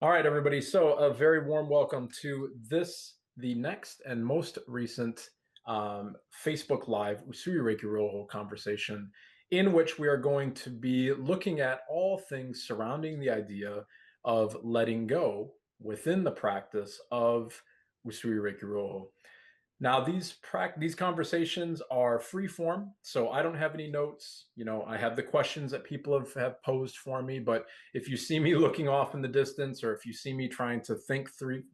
All right, everybody. So, a very warm welcome to the next and most recent Facebook Live Usui Reiki Ryoho conversation, in which we are going to be looking at all things surrounding the idea of letting go within the practice of Usui Reiki Ryoho. Now, these conversations are free form, so I don't have any notes. I have the questions that people have posed for me, but if you see me looking off in the distance, or if you see me trying to think through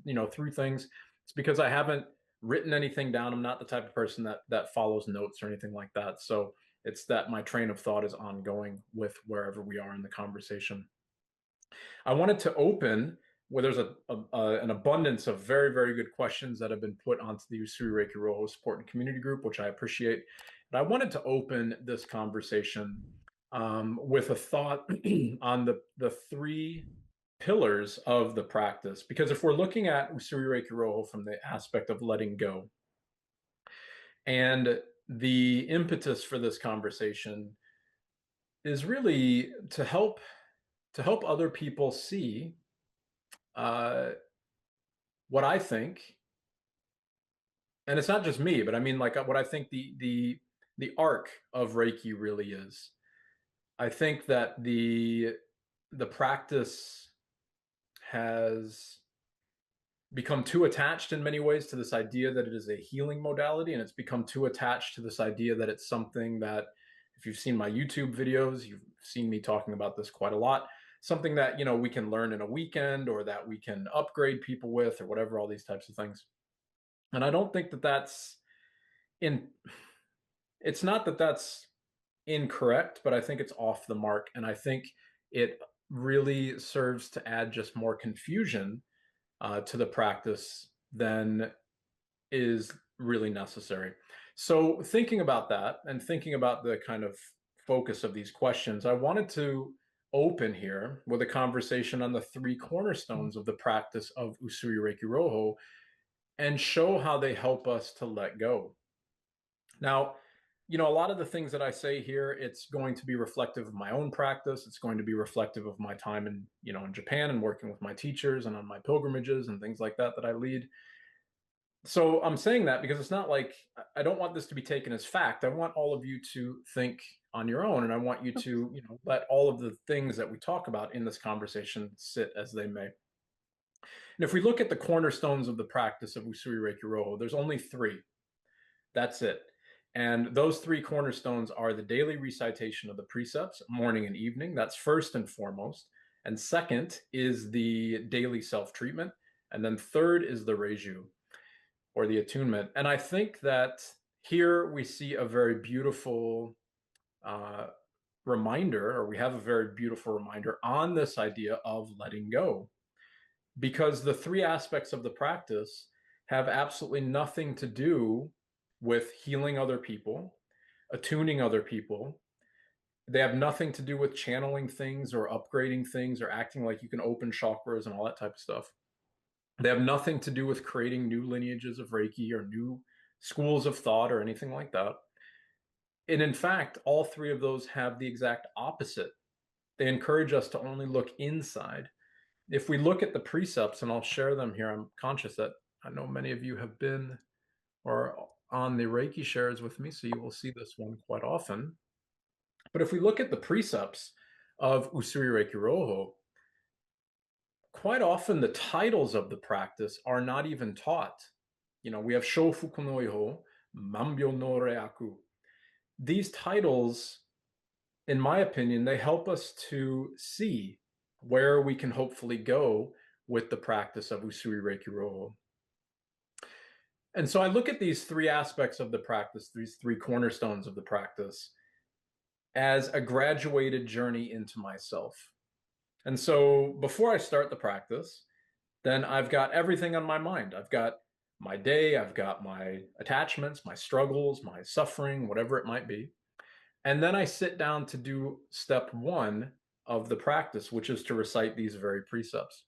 things, it's because I haven't written anything down. I'm not the type of person that follows notes or anything like that. So it's that my train of thought is ongoing with wherever we are in the conversation. I wanted to open where there's an abundance of very, very good questions that have been put onto the Usui Reiki Ryoho support and community group, which I appreciate. But I wanted to open this conversation with a thought on the three pillars of the practice. Because if we're looking at Usui Reiki Ryoho from the aspect of letting go, and the impetus for this conversation is really to help other people see uh, what I think, and it's not just me, but I mean like what I think the arc of Reiki really is. I think that the practice has become too attached in many ways to this idea that it is a healing modality, and it's become too attached to this idea that it's something that, if you've seen my YouTube videos, you've seen me talking about this quite a lot, something that we can learn in a weekend, or that we can upgrade people with, or whatever, all these types of things. And I don't think that that's in it's not that that's incorrect, but I think it's off the mark. And I think it really serves to add just more confusion to the practice than is really necessary. So, thinking about that and thinking about the kind of focus of these questions, I wanted to open here with a conversation on the three cornerstones of the practice of Usui Reiki Ryoho and show how they help us to let go. Now, a lot of the things that I say here, it's going to be reflective of my own practice. It's going to be reflective of my time in Japan and working with my teachers and on my pilgrimages and things like that I lead. So I'm saying that because it's not like I don't want this to be taken as fact. I want all of you to think on your own, and I want you to, let all of the things that we talk about in this conversation sit as they may. And if we look at the cornerstones of the practice of Usui Reiki Ryoho, there's only three. That's it. And those three cornerstones are the daily recitation of the precepts, morning and evening. That's first and foremost. And second is the daily self treatment. And then third is the reiju, or the attunement. And I think that here we see a very beautiful uh, reminder, or we have a very beautiful reminder on this idea of letting go. Because the three aspects of the practice have absolutely nothing to do with healing other people, attuning other people. They have nothing to do with channeling things or upgrading things or acting like you can open chakras and all that type of stuff. They have nothing to do with creating new lineages of Reiki or new schools of thought or anything like that. And in fact, all three of those have the exact opposite. They encourage us to only look inside. If we look at the precepts, and I'll share them here, I'm conscious that I know many of you have been or on the Reiki shares with me, so you will see this one quite often. But if we look at the precepts of Usui Reiki Ryoho, quite often the titles of the practice are not even taught. We have Shofuku no Iho, Mambyo no Reaku. These titles, in my opinion, they help us to see where we can hopefully go with the practice of Usui Reiki Ryoho. And so I look at these three aspects of the practice, these three cornerstones of the practice, as a graduated journey into myself. And so before I start the practice, then I've got everything on my mind. I've got my day, I've got my attachments, my struggles, my suffering, whatever it might be. And then I sit down to do step one of the practice, which is to recite these very precepts.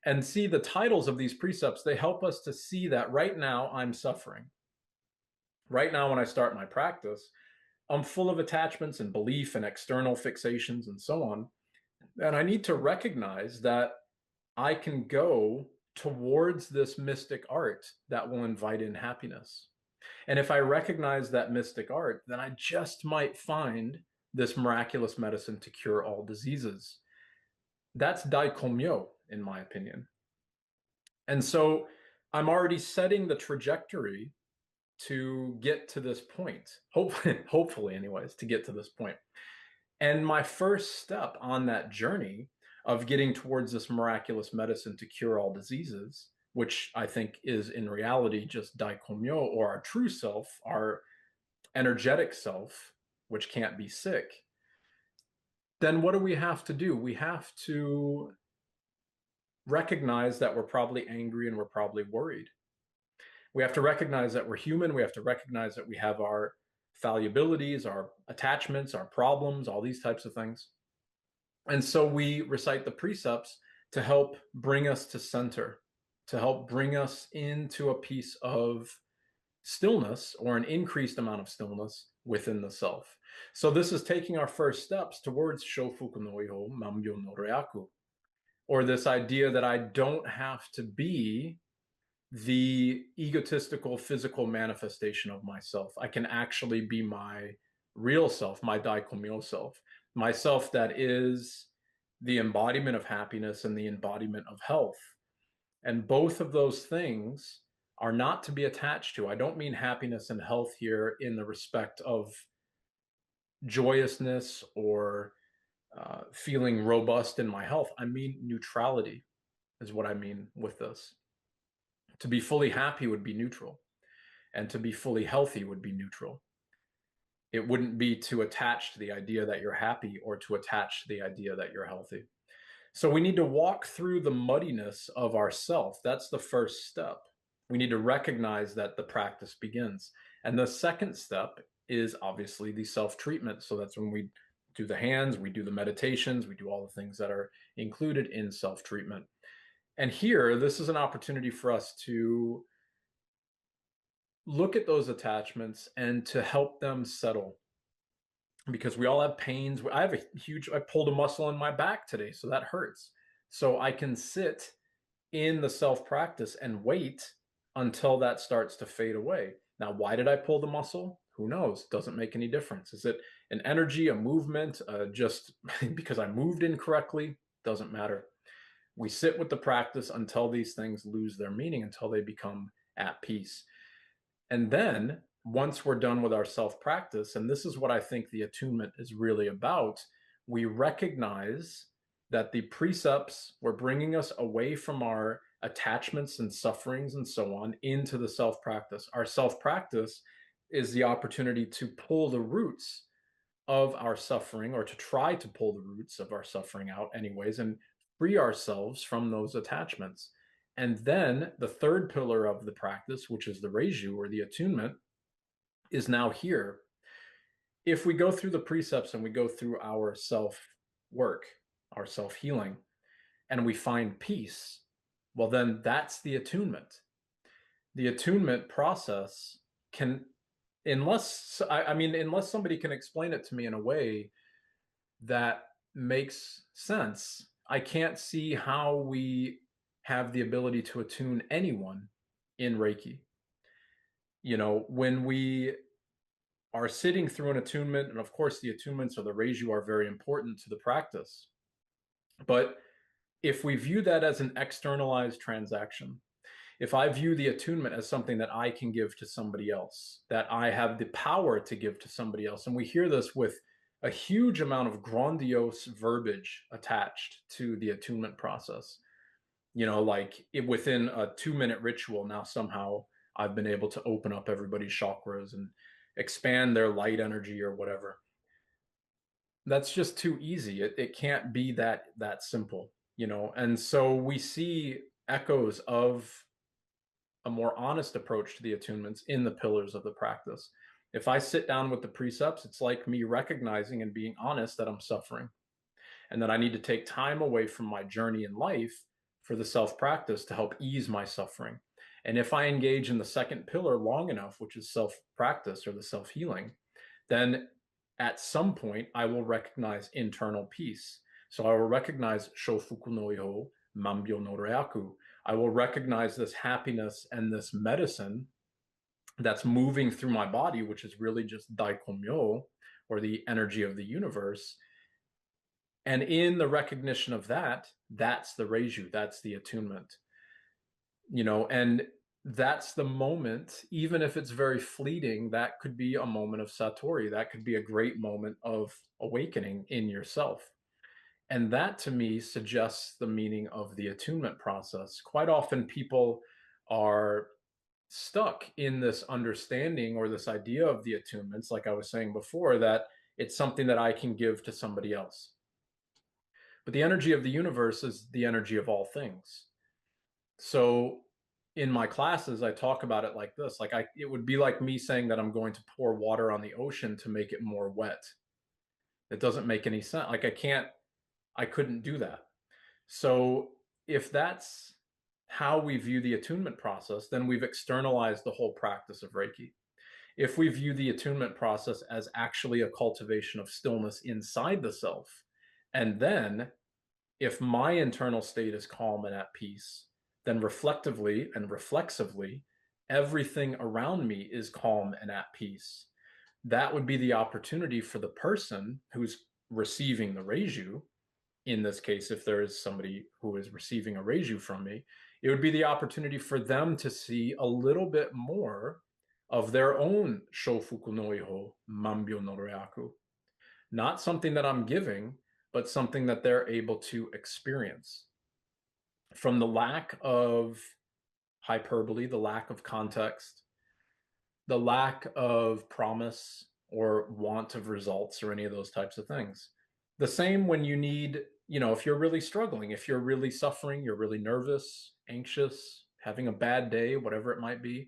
And see, the titles of these precepts, they help us to see that right now I'm suffering. Right now, when I start my practice, I'm full of attachments and belief and external fixations and so on. And I need to recognize that I can go towards this mystic art that will invite in happiness. And if I recognize that mystic art, then I just might find this miraculous medicine to cure all diseases. That's Daikomyo, in my opinion. And so I'm already setting the trajectory to get to this point. Hopefully, anyways, to get to this point. And my first step on that journey of getting towards this miraculous medicine to cure all diseases, which I think is in reality just Daikomyo, or our true self, our energetic self, which can't be sick, then what do we have to do? We have to recognize that we're probably angry and we're probably worried. We have to recognize that we're human. We have to recognize that we have our fallibilities, our attachments, our problems, all these types of things. And so we recite the precepts to help bring us to center, to help bring us into a piece of stillness or an increased amount of stillness within the self. So this is taking our first steps towards Shofuku no Iho Mambyo no Reaku, or this idea that I don't have to be the egotistical physical manifestation of myself. I can actually be my real self, my Daikomyo self, myself that is the embodiment of happiness and the embodiment of health. And both of those things are not to be attached to. I don't mean happiness and health here in the respect of joyousness or feeling robust in my health. I mean neutrality is what I mean with this. To be fully happy would be neutral, and to be fully healthy would be neutral. It wouldn't be to attach to the idea that you're happy or to attach to the idea that you're healthy. So we need to walk through the muddiness of ourself. That's the first step. We need to recognize that the practice begins. And the second step is obviously the self-treatment. So that's when we do the hands, we do the meditations, we do all the things that are included in self-treatment. And here, this is an opportunity for us to look at those attachments and to help them settle, because we all have pains. I pulled a muscle in my back today, so that hurts. So I can sit in the self practice and wait until that starts to fade away. Now, why did I pull the muscle? Who knows? Doesn't make any difference. Is it an energy, a movement, just because I moved incorrectly? Doesn't matter. We sit with the practice until these things lose their meaning, until they become at peace. And then once we're done with our self practice, and this is what I think the attunement is really about, we recognize that the precepts were bringing us away from our attachments and sufferings and so on into the self practice. Our self practice is the opportunity to pull the roots of our suffering, or to try to pull the roots of our suffering out, anyways, and free ourselves from those attachments. And then the third pillar of the practice, which is the reiju or the attunement, is now here. If we go through the precepts and we go through our self work, our self healing, and we find peace, well, then that's the attunement. The attunement process can, unless somebody can explain it to me in a way that makes sense, I can't see how we have the ability to attune anyone in Reiki. When we are sitting through an attunement, and of course the attunements or the reiju are very important to the practice, but if we view that as an externalized transaction, if I view the attunement as something that I can give to somebody else, that I have the power to give to somebody else, and we hear this with a huge amount of grandiose verbiage attached to the attunement process. Like within a 2-minute ritual, now somehow I've been able to open up everybody's chakras and expand their light energy or whatever. That's just too easy. It can't be that simple, And so we see echoes of a more honest approach to the attunements in the pillars of the practice. If I sit down with the precepts, it's like me recognizing and being honest that I'm suffering, and that I need to take time away from my journey in life for the self practice to help ease my suffering. And if I engage in the second pillar long enough, which is self practice or the self healing, then at some point I will recognize internal peace. So I will recognize Shofuku no Iho Mambyo no Ryaku. I will recognize this happiness and this medicine that's moving through my body, which is really just Daikomyo, or the energy of the universe. And in the recognition of that, that's the Reiju, that's the attunement. And that's the moment, even if it's very fleeting, that could be a moment of Satori. That could be a great moment of awakening in yourself. And that to me suggests the meaning of the attunement process. Quite often people are stuck in this understanding or this idea of the attunements, like I was saying before, that it's something that I can give to somebody else. But the energy of the universe is the energy of all things. So in my classes, I talk about it like this. It would be like me saying that I'm going to pour water on the ocean to make it more wet. It doesn't make any sense. I couldn't do that. So if that's how we view the attunement process, then we've externalized the whole practice of Reiki. If we view the attunement process as actually a cultivation of stillness inside the self, and then if my internal state is calm and at peace, then reflectively and reflexively, everything around me is calm and at peace. That would be the opportunity for the person who's receiving the Reiju. In this case, if there is somebody who is receiving a Reiju from me, it would be the opportunity for them to see a little bit more of their own Shofuku no Iho, Mambyo no Ryaku. Not something that I'm giving, but something that they're able to experience. From the lack of hyperbole, the lack of context, the lack of promise or want of results or any of those types of things. The same when you need, if you're really struggling, if you're really suffering, you're really nervous, anxious, having a bad day, whatever it might be.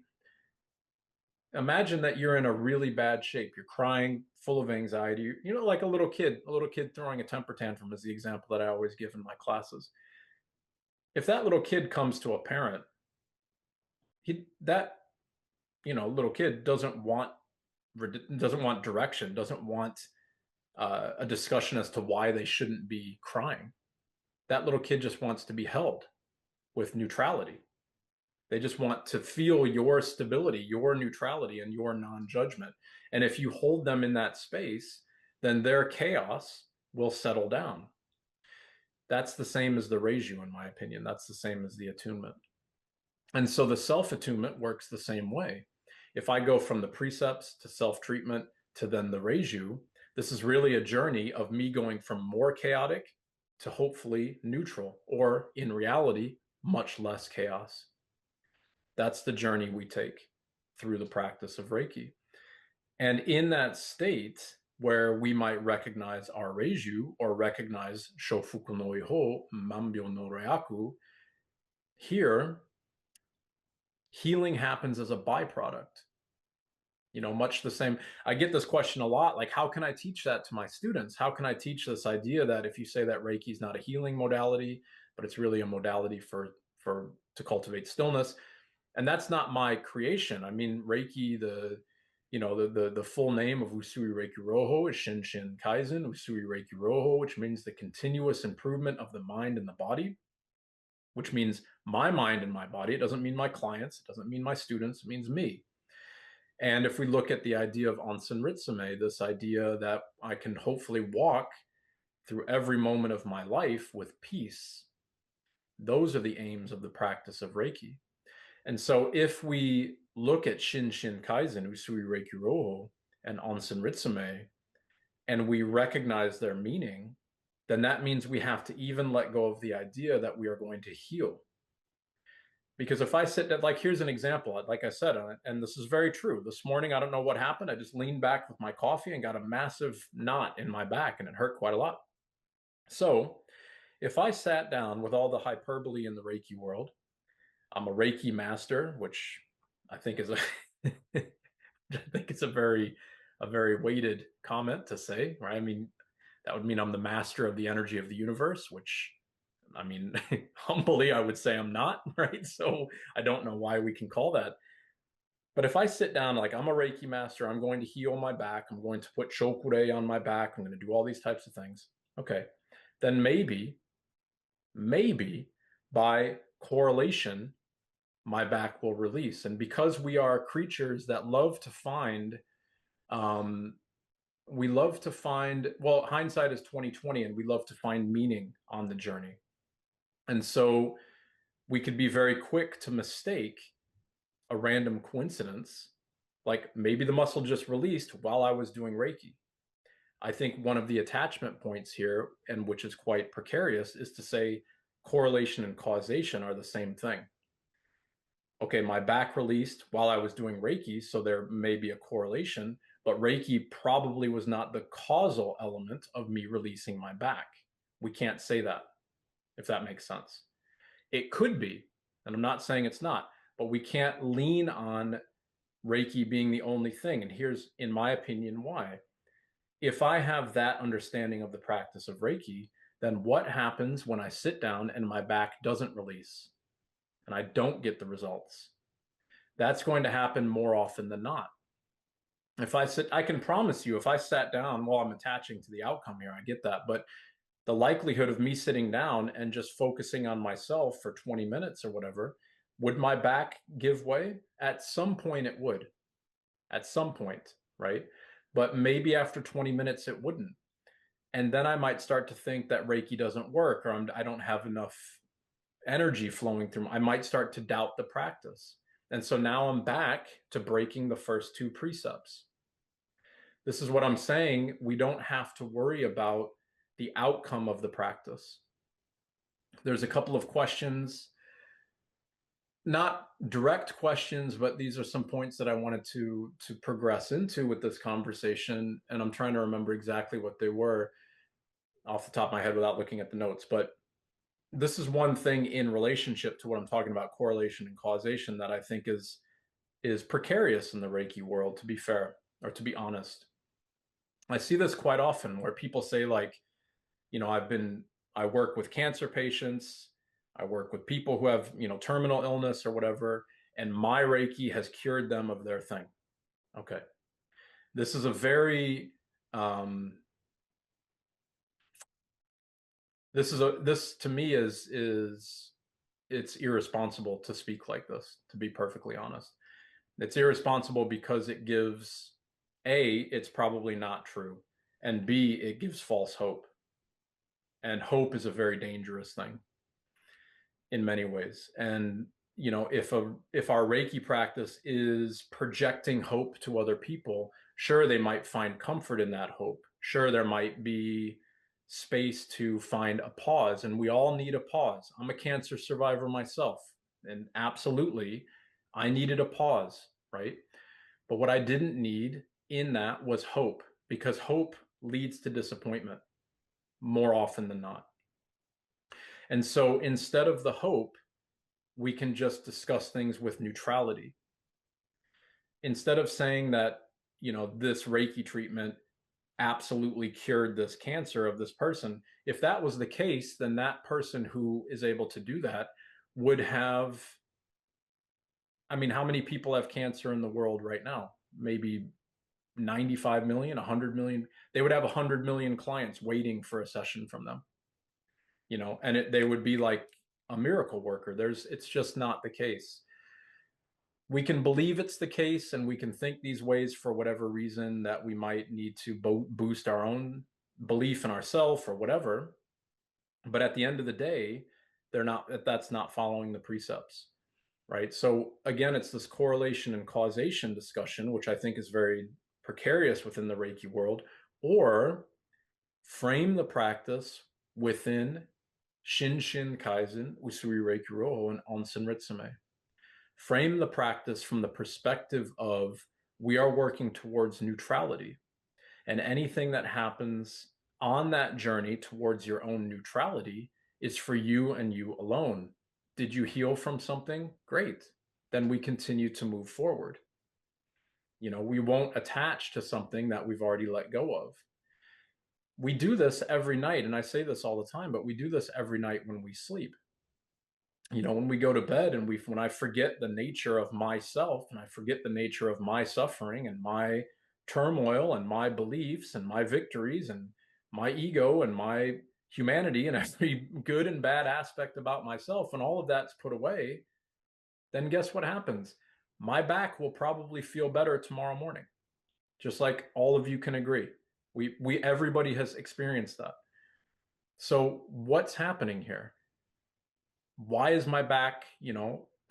Imagine that you're in a really bad shape. You're crying, full of anxiety, like a little kid throwing a temper tantrum is the example that I always give in my classes. If that little kid comes to a parent, that little kid doesn't want direction, doesn't want a discussion as to why they shouldn't be crying. That little kid just wants to be held with neutrality. They just want to feel your stability, your neutrality, and your non-judgment. And if you hold them in that space, then their chaos will settle down. That's the same as the Reiju, in my opinion. That's the same as the attunement. And so the self-attunement works the same way. If I go from the precepts to self-treatment to then the Reiju, this is really a journey of me going from more chaotic to hopefully neutral, or in reality, much less chaos. That's the journey we take through the practice of Reiki. And in that state where we might recognize our Reiju or recognize Shofuku no Iho, Mambyo no Ryaku, here, healing happens as a byproduct. Much the same. I get this question a lot, like, how can I teach that to my students? How can I teach this idea that if you say that Reiki is not a healing modality, but it's really a modality to cultivate stillness? And that's not my creation. I mean, Reiki, the full name of Usui Reiki Ryoho is Shinshin Kaizen, Usui Reiki Ryoho, which means the continuous improvement of the mind and the body, which means my mind and my body. It doesn't mean my clients. It doesn't mean my students. It means me. And if we look at the idea of Onsen Ritsume, this idea that I can hopefully walk through every moment of my life with peace, those are the aims of the practice of Reiki. And so if we look at Shinshin Kaizen, Usui Reiki Ryoho, and Onsen Ritsume, and we recognize their meaning, then that means we have to even let go of the idea that we are going to heal. Because if I sit there, like, here's an example, like I said, and this is very true. This morning, I don't know what happened. I just leaned back with my coffee and got a massive knot in my back, and it hurt quite a lot. So if I sat down with all the hyperbole in the Reiki world, I'm a Reiki master, which I think is I think it's a very weighted comment to say, right? I mean, that would mean I'm the master of the energy of the universe, which, I mean, humbly, I would say I'm not, right? So I don't know why we can call that. But if I sit down, like, I'm a Reiki master, I'm going to heal my back, I'm going to put Shokure on my back, I'm going to do all these types of things. Okay, then maybe by correlation, my back will release. And because we are creatures that love to find, um, we love to find, well, hindsight is 2020, and we love to find meaning on the journey. And so we could be very quick to mistake a random coincidence, like maybe the muscle just released while I was doing Reiki. I think one of the attachment points here, and which is quite precarious, is to say correlation and causation are the same thing. Okay, my back released while I was doing Reiki, so there may be a correlation, but Reiki probably was not the causal element of me releasing my back. We can't say that, if that makes sense. It could be, and I'm not saying it's not, but we can't lean on Reiki being the only thing. And here's, in my opinion, why. If I have that understanding of the practice of Reiki, then what happens when I sit down and my back doesn't release and I don't get the results? That's going to happen more often than not. If I sit, I can promise you, if I sat down, well, I'm attaching to the outcome here, I get that, but the likelihood of me sitting down and just focusing on myself for 20 minutes or whatever, would my back give way? At some point it would. At some point, right? But maybe after 20 minutes it wouldn't. And then I might start to think that Reiki doesn't work, or I don't have enough energy flowing through. I might start to doubt the practice. And so now I'm back to breaking the first two precepts. This is what I'm saying. We don't have to worry about the outcome of the practice. There's a couple of questions, not direct questions, but these are some points that I wanted to progress into with this conversation. And I'm trying to remember exactly what they were off the top of my head without looking at the notes. But this is one thing in relationship to what I'm talking about, correlation and causation, that I think is precarious in the Reiki world, to be fair, or to be honest. I see this quite often where people say, like, you know, I work with cancer patients, I work with people who have, you know, terminal illness or whatever, and my Reiki has cured them of their thing. Okay. This is a very, this to me is it's irresponsible to speak like this, to be perfectly honest. It's irresponsible because it gives, A, it's probably not true, and B, it gives false hope. And hope is a very dangerous thing in many ways. And you know, if our Reiki practice is projecting hope to other people, sure, they might find comfort in that hope. Sure, there might be space to find a pause, and we all need a pause. I'm a cancer survivor myself, and absolutely, I needed a pause, right? But what I didn't need in that was hope, because hope leads to disappointment more often than not. And so instead of the hope, we can just discuss things with neutrality. Instead of saying that, you know, this Reiki treatment absolutely cured this cancer of this person, if that was the case, then that person who is able to do that would have, I mean, how many people have cancer in the world right now? Maybe 95 million, 100 million. They would have 100 million clients waiting for a session from them, you know, and they would be like a miracle worker. It's just not the case. We can believe it's the case, and we can think these ways for whatever reason that we might need to boost our own belief in ourselves or whatever. But at the end of the day, that's not following the precepts, right? So again, it's this correlation and causation discussion, which I think is very precarious within the Reiki world. Or frame the practice within Shinshin Kaizen, Usui Reiki Ryoho, and Onsen Ritsume. Frame the practice from the perspective of, we are working towards neutrality, and anything that happens on that journey towards your own neutrality is for you and you alone. Did you heal from something? Great. Then we continue to move forward. You know, we won't attach to something that we've already let go of. We do this every night, and I say this all the time, but we do this every night when we sleep. You know, when we go to bed, and when I forget the nature of myself, and I forget the nature of my suffering and my turmoil and my beliefs and my victories and my ego and my humanity and every good and bad aspect about myself, and all of that's put away, then guess what happens? My back will probably feel better tomorrow morning. Just like all of you can agree. We everybody has experienced that. So what's happening here? Why is my back,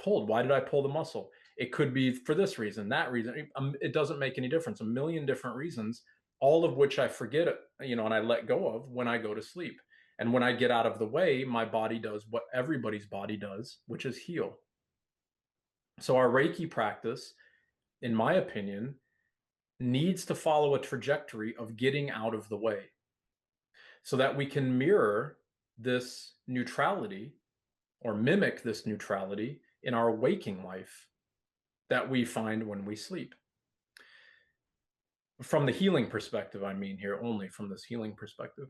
pulled? Why did I pull the muscle? It could be for this reason, that reason. It doesn't make any difference. A million different reasons, all of which I forget, and I let go of when I go to sleep. And when I get out of the way, my body does what everybody's body does, which is heal. So our Reiki practice, in my opinion, needs to follow a trajectory of getting out of the way so that we can mirror this neutrality or mimic this neutrality in our waking life that we find when we sleep. From the healing perspective, I mean here only from this healing perspective.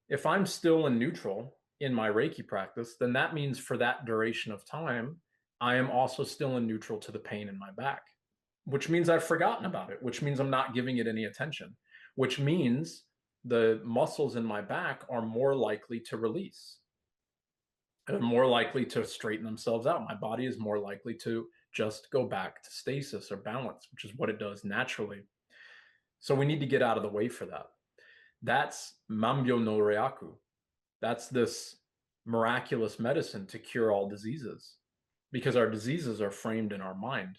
If I'm still in neutral in my Reiki practice, then that means for that duration of time, I am also still in neutral to the pain in my back, which means I've forgotten about it, which means I'm not giving it any attention, which means the muscles in my back are more likely to release, and more likely to straighten themselves out. My body is more likely to just go back to stasis or balance, which is what it does naturally. So we need to get out of the way for that. That's Mambyo no Ryaku. That's this miraculous medicine to cure all diseases, because our diseases are framed in our mind.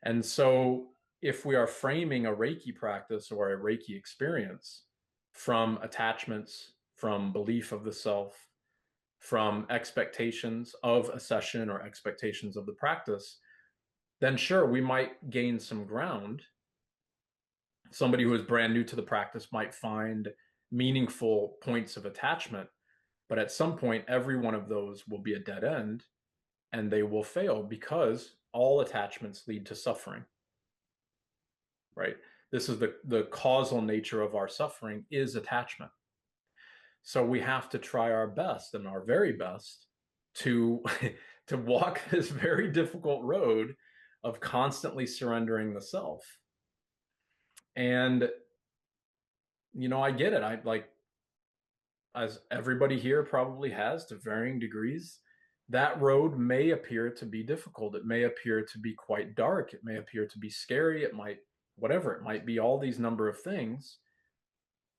And so if we are framing a Reiki practice or a Reiki experience from attachments, from belief of the self, from expectations of a session or expectations of the practice, then sure, we might gain some ground. Somebody who is brand new to the practice might find meaningful points of attachment, but at some point, every one of those will be a dead end and they will fail because all attachments lead to suffering, right? This is the causal nature of our suffering is attachment. So we have to try our best and our very best to to walk this very difficult road of constantly surrendering the self. And I get it. I like, as everybody here probably has to varying degrees, that road may appear to be difficult. It may appear to be quite dark. It may appear to be scary. It might, whatever, it might be all these number of things.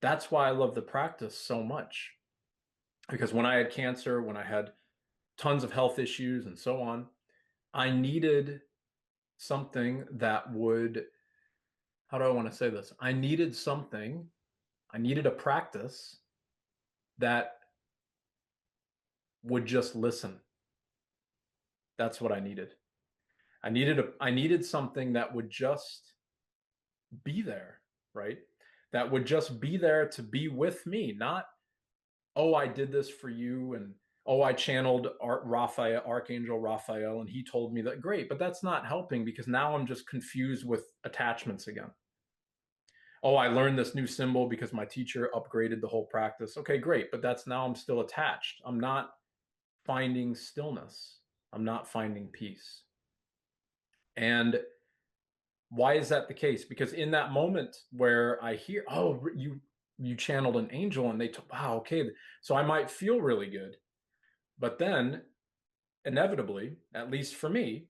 That's why I love the practice so much. Because when I had cancer, when I had tons of health issues and so on, I needed something that would, how do I want to say this? I needed a practice that would just listen. That's what I needed. I needed something that would just be there, right? That would just be there to be with me, not, oh, I did this for you, and oh, I channeled Archangel Raphael, and he told me that. Great, but that's not helping, because now I'm just confused with attachments again. Oh, I learned this new symbol because my teacher upgraded the whole practice. Okay, great, but now I'm still attached. I'm not finding stillness. I'm not finding peace. And why is that the case? Because in that moment where I hear, oh, you channeled an angel, and wow, okay, so I might feel really good, but then inevitably, at least for me,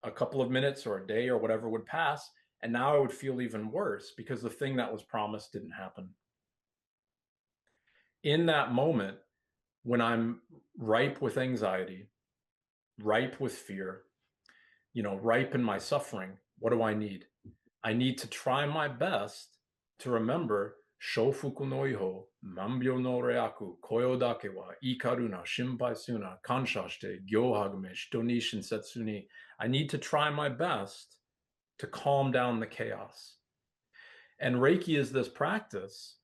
a couple of minutes or a day or whatever would pass, and now I would feel even worse because the thing that was promised didn't happen. In that moment, when I'm ripe with anxiety, ripe with fear, ripe in my suffering, what do I need? I need to try my best to remember Shofuku no iho, mambyo no reaku, koyo dake wa ikaru na shinpai suna, kansha shite gyohagume shito ni shinsetsu ni. I need to try my best to calm down the chaos. And Reiki is this practice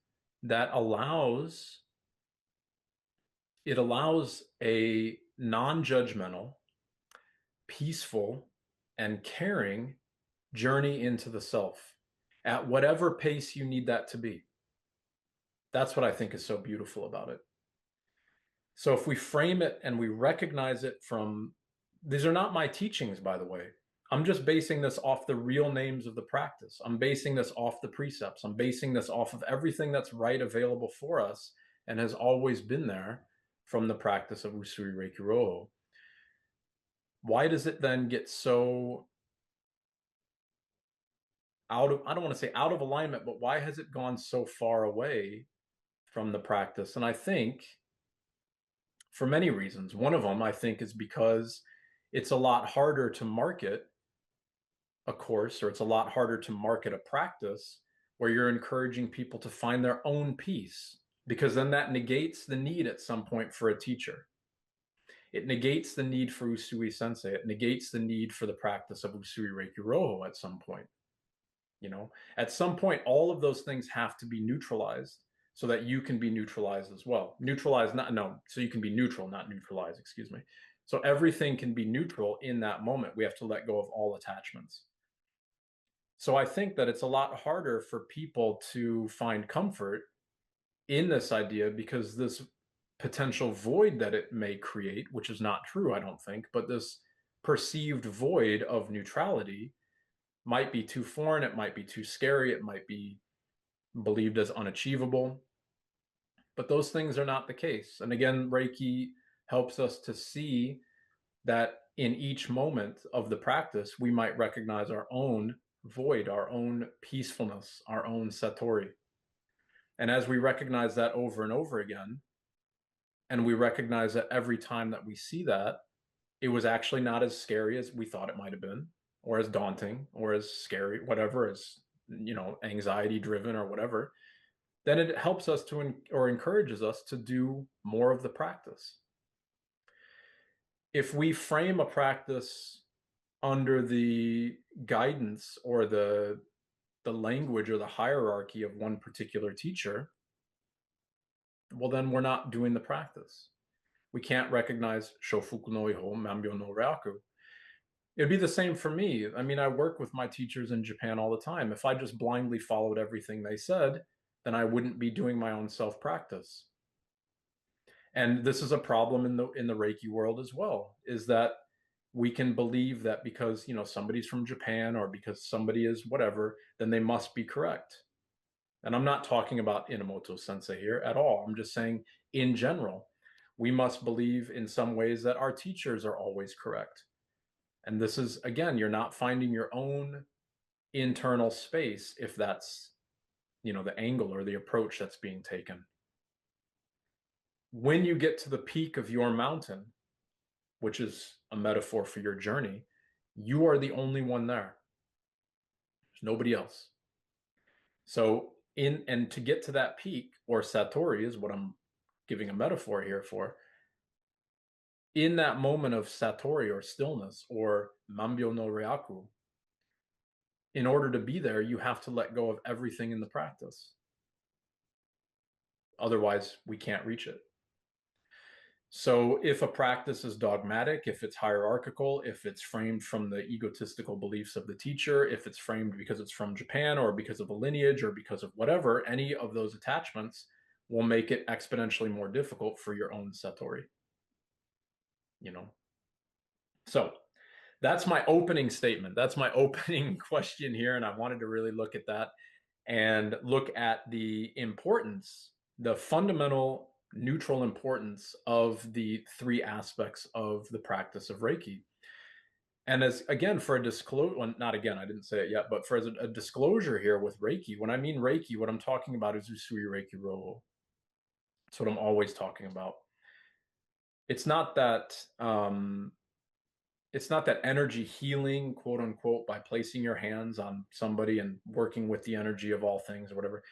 that allows a non-judgmental, peaceful, and caring journey into the self at whatever pace you need that to be. That's what I think is so beautiful about it. So if we frame it and we recognize it from, these are not my teachings, by the way. I'm just basing this off the real names of the practice. I'm basing this off the precepts. I'm basing this off of everything that's right available for us and has always been there from the practice of Usui Reiki Ryoho. Why does it then get so out of, I don't want to say out of alignment, but why has it gone so far away from the practice? And I think for many reasons. One of them, I think, is because it's a lot harder to market a course, or it's a lot harder to market a practice where you're encouraging people to find their own peace, because then that negates the need at some point for a teacher. It negates the need for Usui Sensei. It negates the need for the practice of Usui Reiki Ryoho at some point. You know, at some point, all of those things have to be neutralized so that you can be neutralized as well. Neutralized, not, no, so you can be neutral, not neutralized, excuse me. So everything can be neutral in that moment. We have to let go of all attachments. So I think that it's a lot harder for people to find comfort in this idea, because this potential void that it may create, which is not true, I don't think, but this perceived void of neutrality might be too foreign, it might be too scary, it might be believed as unachievable. But those things are not the case. And again, Reiki helps us to see that in each moment of the practice, we might recognize our own void, our own peacefulness, our own satori. And as we recognize that over and over again, and we recognize that every time that we see that, it was actually not as scary as we thought it might have been, or as daunting, or as scary, whatever, as, you know, anxiety driven or whatever, then it helps us to, or encourages us to do more of the practice. If we frame a practice under the guidance or the language or the hierarchy of one particular teacher, well, then we're not doing the practice. We can't recognize Shofuku no Iho, Mambyo no Ryaku. It'd be the same for me. I mean, I work with my teachers in Japan all the time. If I just blindly followed everything they said, then I wouldn't be doing my own self-practice. And this is a problem in the Reiki world as well, is that we can believe that because, you know, somebody's from Japan or because somebody is whatever, then they must be correct. And I'm not talking about Inamoto Sensei here at all. I'm just saying in general, we must believe in some ways that our teachers are always correct. And this is, again, you're not finding your own internal space if that's, you know, the angle or the approach that's being taken. When you get to the peak of your mountain, which is a metaphor for your journey, you are the only one there. There's nobody else. So and to get to that peak, or satori is what I'm giving a metaphor here for, in that moment of satori or stillness or mambyo no ryaku, in order to be there, you have to let go of everything in the practice. Otherwise, we can't reach it. So if a practice is dogmatic, if it's hierarchical, if it's framed from the egotistical beliefs of the teacher, if it's framed because it's from Japan or because of a lineage or because of whatever, any of those attachments will make it exponentially more difficult for your own satori. You know? So that's my opening statement. That's my opening question here. And I wanted to really look at that and look at the importance, the fundamental neutral importance of the three aspects of the practice of Reiki. And as, again, for a disclosure, well, not again, I didn't say it yet, but for a disclosure here with Reiki, when I mean Reiki, what I'm talking about is Usui Reiki Ryoho. That's what I'm always talking about. It's not that it's not that energy healing, quote unquote, by placing your hands on somebody and working with the energy of all things or whatever.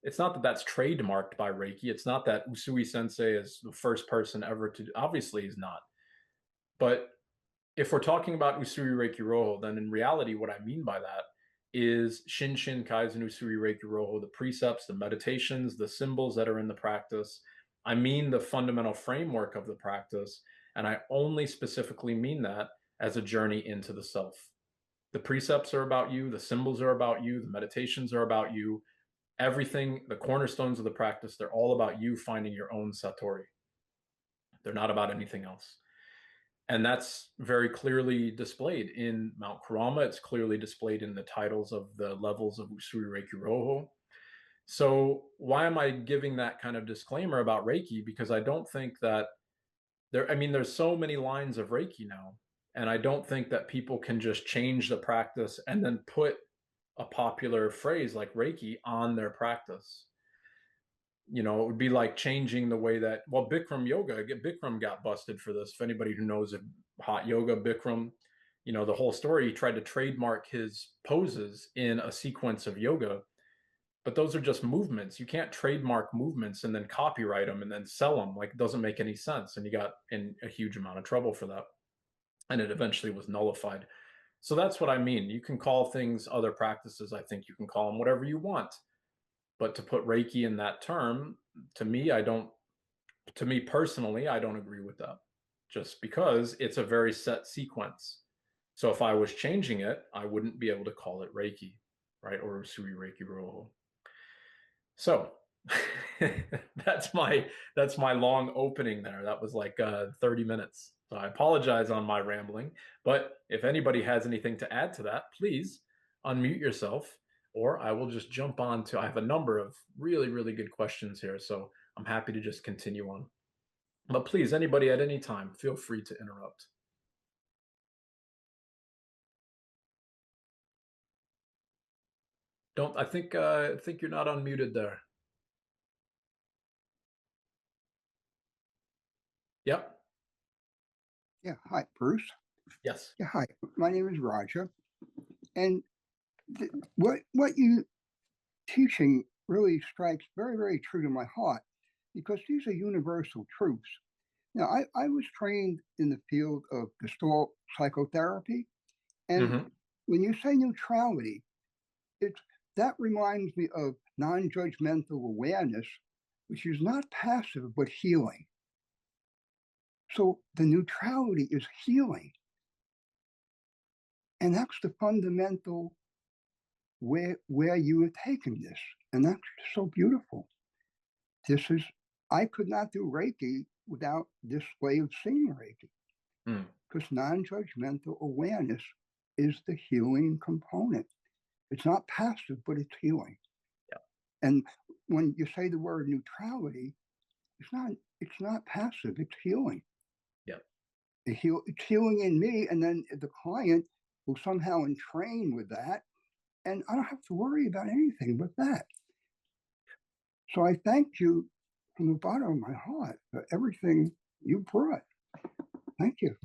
It's not that that's trademarked by Reiki. It's not that Usui Sensei is the first person ever to, obviously he's not. But if we're talking about Usui Reiki Ryoho, then in reality, what I mean by that is Shinshin Kaizen Usui Reiki Ryoho, the precepts, the meditations, the symbols that are in the practice. I mean the fundamental framework of the practice, and I only specifically mean that as a journey into the self. The precepts are about you, the symbols are about you, the meditations are about you. Everything, the cornerstones of the practice, they're all about you finding your own satori. They're not about anything else. And that's very clearly displayed in Mount Kurama. It's clearly displayed in the titles of the levels of Usui Reiki Ryoho. So why am I giving that kind of disclaimer about Reiki? Because I don't think that I mean, there's so many lines of Reiki now, and I don't think that people can just change the practice and then put a popular phrase like Reiki on their practice. You know, it would be like changing the way that, well, Bikram got busted for this. If anybody who knows of hot yoga, Bikram, you know, the whole story, he tried to trademark his poses in a sequence of yoga, but those are just movements. You can't trademark movements and then copyright them and then sell them. Like, it doesn't make any sense. And he got in a huge amount of trouble for that. And it eventually was nullified. So that's what I mean. You can call things other practices. I think you can call them whatever you want. But to put Reiki in that term, to me, to me personally, I don't agree with that, just because it's a very set sequence. So if I was changing it, I wouldn't be able to call it Reiki, right? Or Usui Reiki Ryoho. So that's my long opening there. That was like 30 minutes. So I apologize on my rambling, but if anybody has anything to add to that, please unmute yourself, or I will just jump on to. I have a number of really, really good questions here, so I'm happy to just continue on. But please, anybody at any time, feel free to interrupt. Don't I think you're not unmuted there. Yep. Yeah, hi, Bruce. Yes. Yeah, hi. My name is Roger, and what you teaching really strikes very, very true to my heart, because these are universal truths. Now, I was trained in the field of Gestalt psychotherapy, and Mm-hmm. when you say neutrality, it that reminds me of non-judgmental awareness, which is not passive but healing. So the neutrality is healing, and that's the fundamental where you have taken this, and that's so beautiful. This is I could not do Reiki without this way of seeing Reiki, Mm. because non-judgmental awareness is the healing component. It's not passive, but it's healing. Yeah. And when you say the word neutrality, it's not it's not passive, it's healing. Yeah. It's healing in me, and then the client will somehow entrain with that, and I don't have to worry about anything but that. So I thank you from the bottom of my heart for everything you brought. Thank you.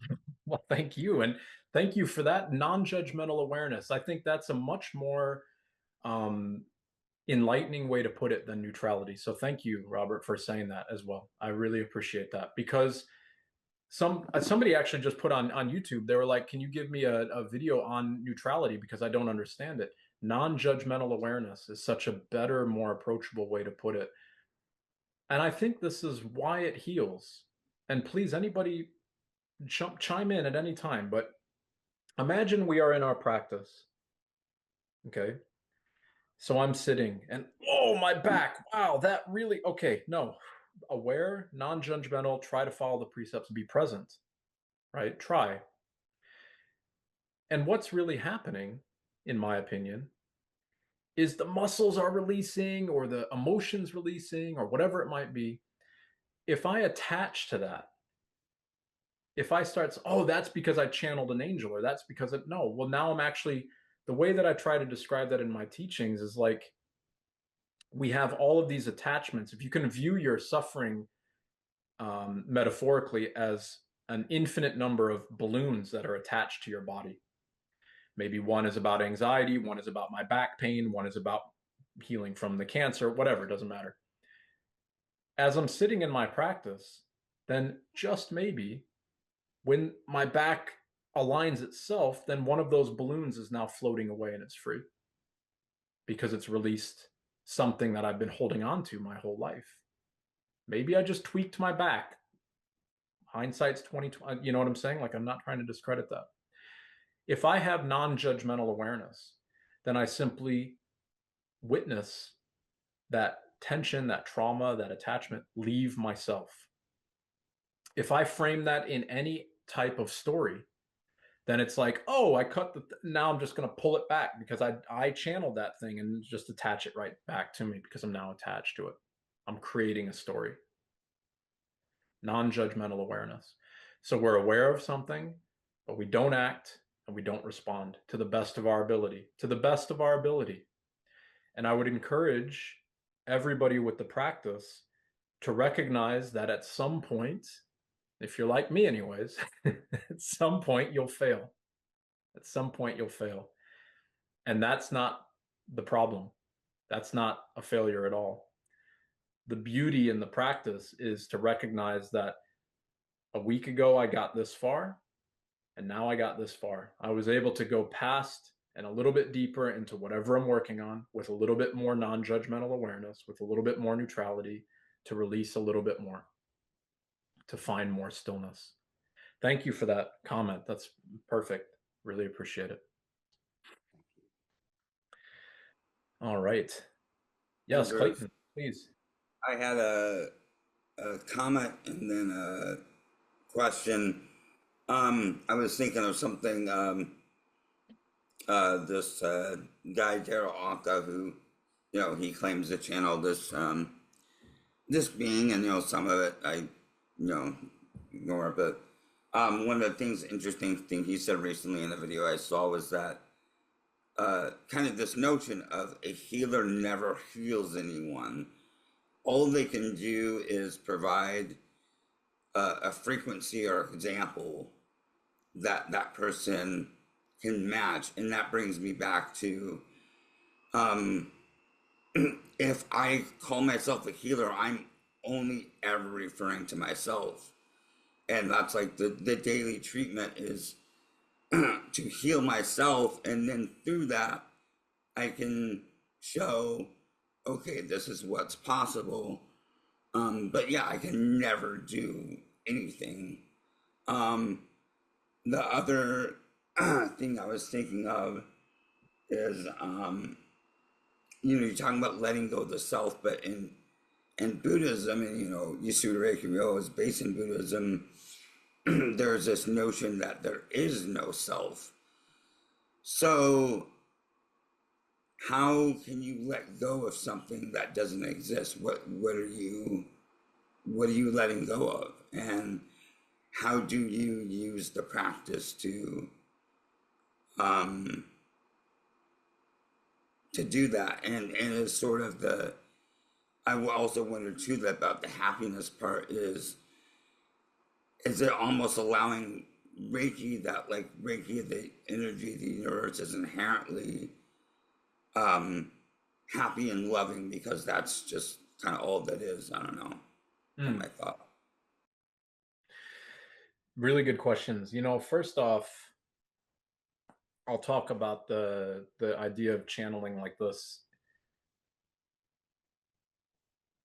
Well, thank you. And thank you for that non-judgmental awareness. I think that's a much more um, enlightening way to put it than neutrality. So thank you, Robert, for saying that as well. I really appreciate that, because somebody actually just put on YouTube, they were like, can you give me a video on neutrality, because I don't understand it. Non-judgmental awareness is such a better, more approachable way to put it. And I think this is why it heals. And please, anybody chime in at any time, but imagine we are in our practice. Okay. So I'm sitting and, oh, my back. Wow, that really, okay. No, aware, non judgmental, try to follow the precepts, be present, right? Try. And what's really happening, in my opinion, is the muscles are releasing or the emotions releasing or whatever it might be. If I attach to that, if I start, oh, that's because I channeled an angel, or that's because it, no, well, now I'm actually, the way that I try to describe that in my teachings is like, we have all of these attachments. If you can view your suffering metaphorically as an infinite number of balloons that are attached to your body, maybe one is about anxiety, one is about my back pain, one is about healing from the cancer, whatever, it doesn't matter. As I'm sitting in my practice, then just maybe when my back aligns itself, then one of those balloons is now floating away and it's free, because it's released something that I've been holding on to my whole life. Maybe I just tweaked my back. Hindsight's 2020. You know what I'm saying? Like, I'm not trying to discredit that. If I have non-judgmental awareness, then I simply witness that tension, that trauma, that attachment leave myself. If I frame that in any type of story, then it's like, oh, I cut now I'm just going to pull it back because I channeled that thing and just attach it right back to me because I'm now attached to it. I'm creating a story. Non-judgmental awareness. So we're aware of something, but we don't act and we don't respond to the best of our ability, to the best of our ability. And I would encourage everybody with the practice to recognize that at some point, if you're like me anyways, at some point you'll fail. At some point you'll fail. And that's not the problem. That's not a failure at all. The beauty in the practice is to recognize that a week ago I got this far, and now I got this far. I was able to go past and a little bit deeper into whatever I'm working on with a little bit more non-judgmental awareness, with a little bit more neutrality, to release a little bit more, to find more stillness. Thank you for that comment. That's perfect. Really appreciate it. All right. Hey Yes, Bruce, Clayton, please. I had a comment and then a question. I was thinking of something. This guy Daryl Anka, who he claims to channel this being, and some of it I ignore. But one of the things, interesting thing he said recently in the video I saw was that kind of this notion of a healer never heals anyone. All they can do is provide a frequency or example that that person can match. And that brings me back to um, if I call myself a healer, I'm only ever referring to myself. And that's like the daily treatment is to heal myself. And then through that, I can show, okay, this is what's possible. But yeah, I can never do anything. Um, the other thing I was thinking of is, you're talking about letting go of the self, but in Buddhism, and Usui Reiki Ryoho is based in Buddhism. There's this notion that there is no self. So, how can you let go of something that doesn't exist? What are you letting go of, and how do you use the practice um, to do that? And it's sort of I also wonder too that about the happiness part is it almost allowing Reiki, that like Reiki, the energy of the universe, is inherently happy and loving because that's just kind of all that is. I don't know. From my thought. Really good questions. First off, I'll talk about the idea of channeling like this.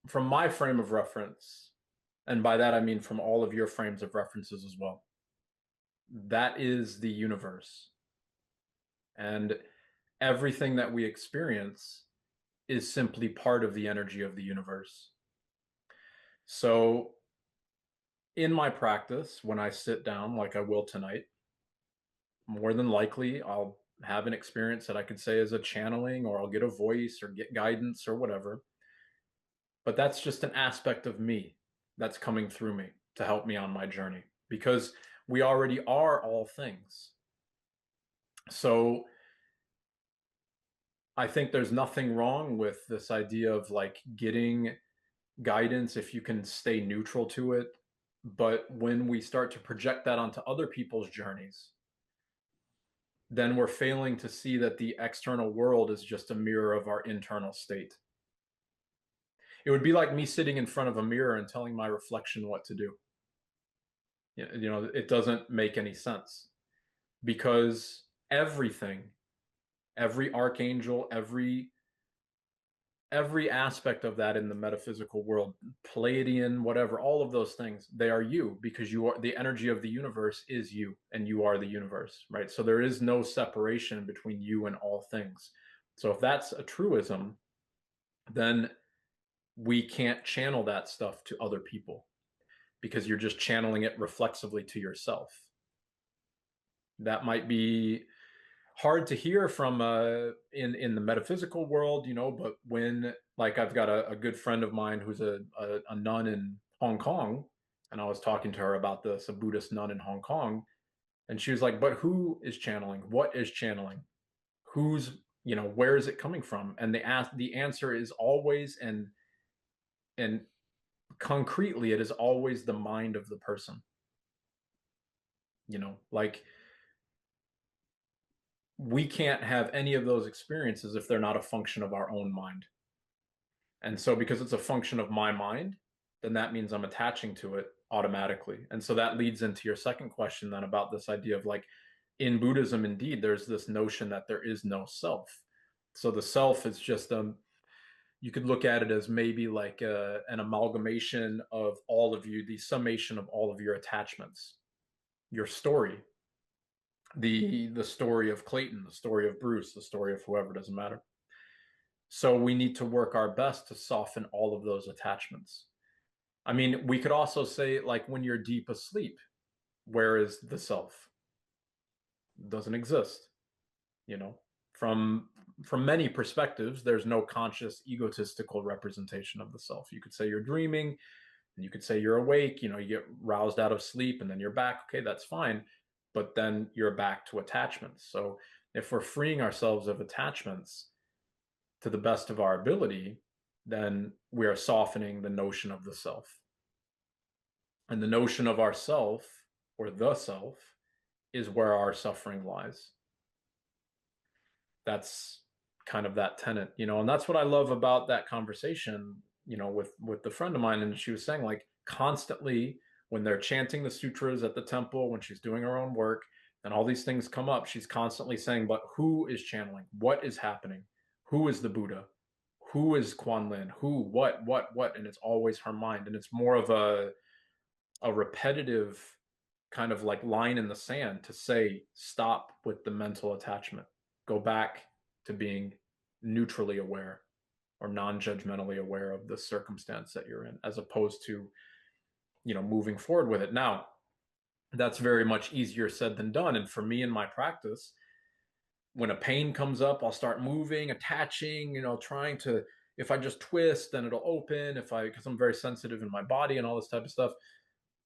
From my frame of reference, and by that I mean from all of your frames of references as well, that is the universe. And everything that we experience is simply part of the energy of the universe. So in my practice, when I sit down, like I will tonight, more than likely I'll have an experience that I could say is a channeling, or I'll get a voice or get guidance or whatever. But that's just an aspect of me that's coming through me to help me on my journey, because we already are all things. So I think there's nothing wrong with this idea of like getting guidance if you can stay neutral to it. But when we start to project that onto other people's journeys, then we're failing to see that the external world is just a mirror of our internal state. It would be like me sitting in front of a mirror and telling my reflection what to do. It doesn't make any sense, because everything, every archangel, every aspect of that in the metaphysical world, Pleiadian, whatever, all of those things, they are you, because you are the energy of the universe is you, and you are the universe, right? So there is no separation between you and all things. So if that's a truism, then we can't channel that stuff to other people, because you're just channeling it reflexively to yourself. That might be hard to hear from in the metaphysical world, you know, but when, like, I've got a good friend of mine who's a nun in Hong Kong, and I was talking to her about this, a Buddhist nun in Hong Kong, and she was like, but who is channeling? What is channeling? Who's, you know, where is it coming from? And the answer is always, and concretely, it is always the mind of the person. You know, like, we can't have any of those experiences if they're not a function of our own mind. And so, because it's a function of my mind, then that means I'm attaching to it automatically. And so that leads into your second question then about this idea of, like, in Buddhism, indeed, there's this notion that there is no self. So the self is just you could look at it as maybe like an amalgamation of all of you, the summation of all of your attachments, your story, the story of Clayton, the story of Bruce, the story of whoever, doesn't matter. So we need to work our best to soften all of those attachments. I mean, we could also say, like, when you're deep asleep, where is the self? It doesn't exist, you know. From many perspectives, there's no conscious egotistical representation of the self. You could say you're dreaming, and you could say you're awake, you know, you get roused out of sleep and then you're back. Okay, that's fine. But then you're back to attachments. So if we're freeing ourselves of attachments to the best of our ability, then we are softening the notion of the self. And the notion of ourself, or the self, is where our suffering lies. That's kind of that tenet, you know, and that's what I love about that conversation, you know, with the friend of mine. And she was saying, like, constantly when they're chanting the sutras at the temple, when she's doing her own work, and all these things come up, she's constantly saying, but who is channeling? What is happening? Who is the Buddha? Who is Kuan Lin? Who, what? And it's always her mind. And it's more of a repetitive kind of like line in the sand to say, stop with the mental attachment. Go back to being neutrally aware or non-judgmentally aware of the circumstance that you're in, as opposed to, you know, moving forward with it. Now, that's very much easier said than done. And for me in my practice, when a pain comes up, I'll start moving, attaching, you know, trying to, if I just twist, then it'll open. Because I'm very sensitive in my body and all this type of stuff.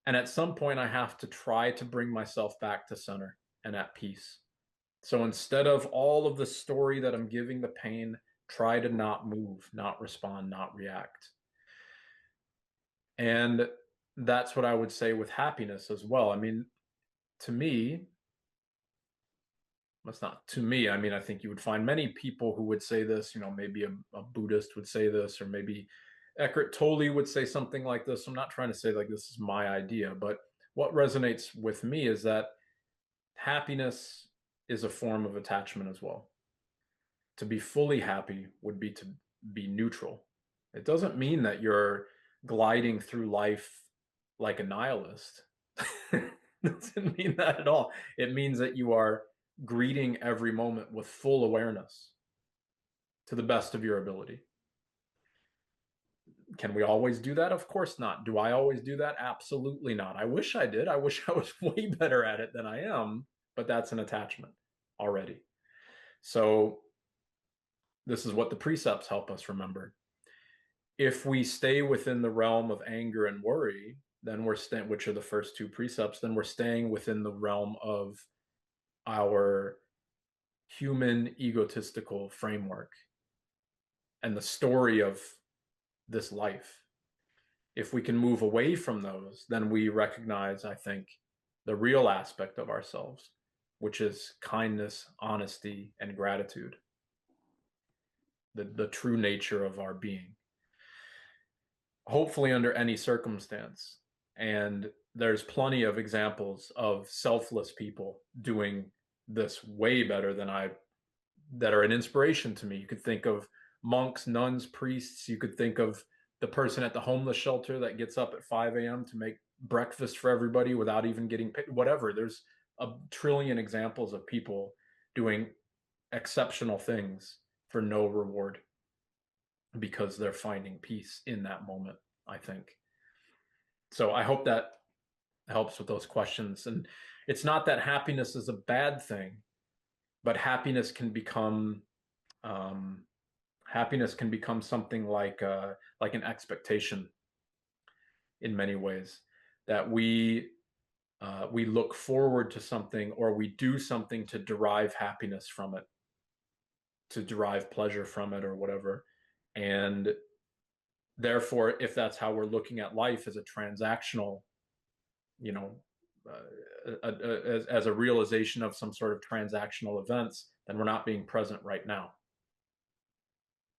And at some point, I have to try to bring myself back to center and at peace. So instead of all of the story that I'm giving the pain, try to not move, not respond, not react. And that's what I would say with happiness as well. I mean, to me, that's not to me. I mean, I think you would find many people who would say this, you know, maybe a Buddhist would say this, or maybe Eckhart Tolle would say something like this. I'm not trying to say like this is my idea, but what resonates with me is that happiness is a form of attachment as well. To be fully happy would be to be neutral. It doesn't mean that you're gliding through life like a nihilist. It doesn't mean that at all. It means that you are greeting every moment with full awareness to the best of your ability. Can we always do that? Of course not. Do I always do that? Absolutely not. I wish I did. I wish I was way better at it than I am, but that's an attachment already. So this is what the precepts help us remember. If we stay within the realm of anger and worry, then we're staying, which are the first two precepts, then we're staying within the realm of our human egotistical framework and the story of this life. If we can move away from those, then we recognize, I think, the real aspect of ourselves, which is kindness, honesty, and gratitude, the true nature of our being. Hopefully under any circumstance. And there's plenty of examples of selfless people doing this way better than that are an inspiration to me. You could think of monks, nuns, priests. You could think of the person at the homeless shelter that gets up at 5 a.m. to make breakfast for everybody without even getting paid. Whatever. There's a trillion examples of people doing exceptional things for no reward because they're finding peace in that moment, I think. So I hope that helps with those questions. And it's not that happiness is a bad thing, but um, happiness can become something like an expectation in many ways, that we look forward to something, or we do something to derive happiness from it, to derive pleasure from it, or whatever. And therefore, if that's how we're looking at life, as a transactional, you know, as a realization of some sort of transactional events, then we're not being present right now.